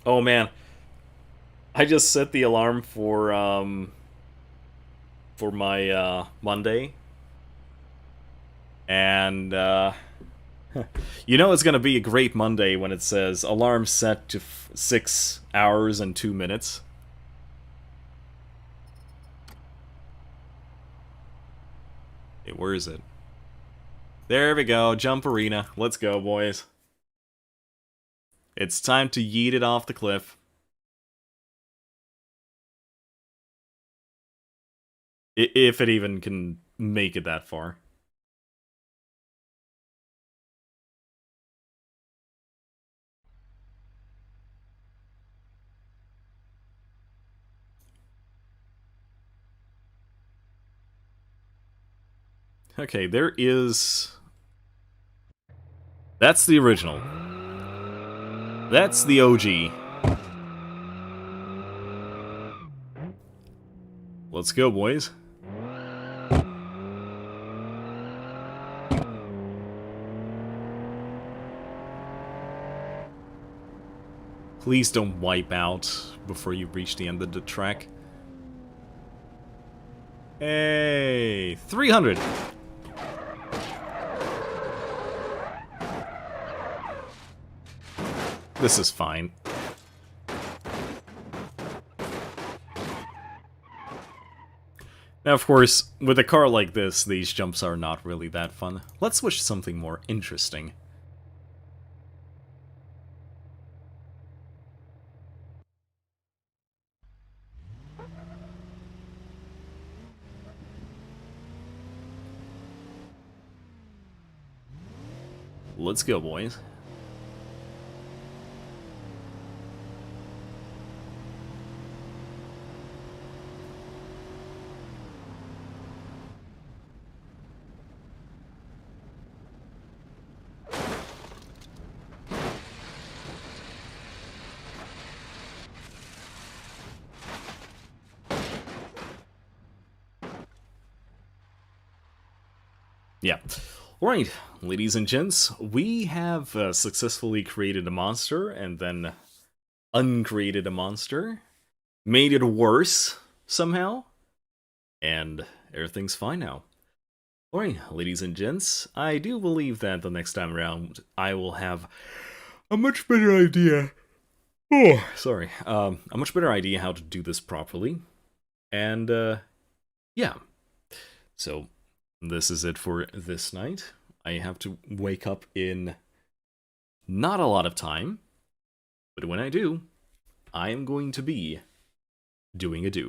Oh man, I just set the alarm for my Monday, and you know it's gonna be a great Monday when it says alarm set to 6 hours and 2 minutes. Hey, where is it? There we go, Jump Arena. Let's go, boys. It's time to yeet it off the cliff. If it even can make it that far. Okay, there is... That's the original. That's the OG. Let's go, boys. Please don't wipe out before you reach the end of the track. Hey, 300. This is fine. Now, of course, with a car like this, these jumps are not really that fun. Let's switch to something more interesting. Let's go, boys. Yeah. Alright, ladies and gents, we have successfully created a monster, and then uncreated a monster, made it worse, somehow, and everything's fine now. Alright, ladies and gents, I do believe that the next time around, I will have a much better idea. Oh, sorry. A much better idea how to do this properly. And, yeah. So, this is it for this night. I have to wake up in not a lot of time, but when I do, I am going to be doing a do.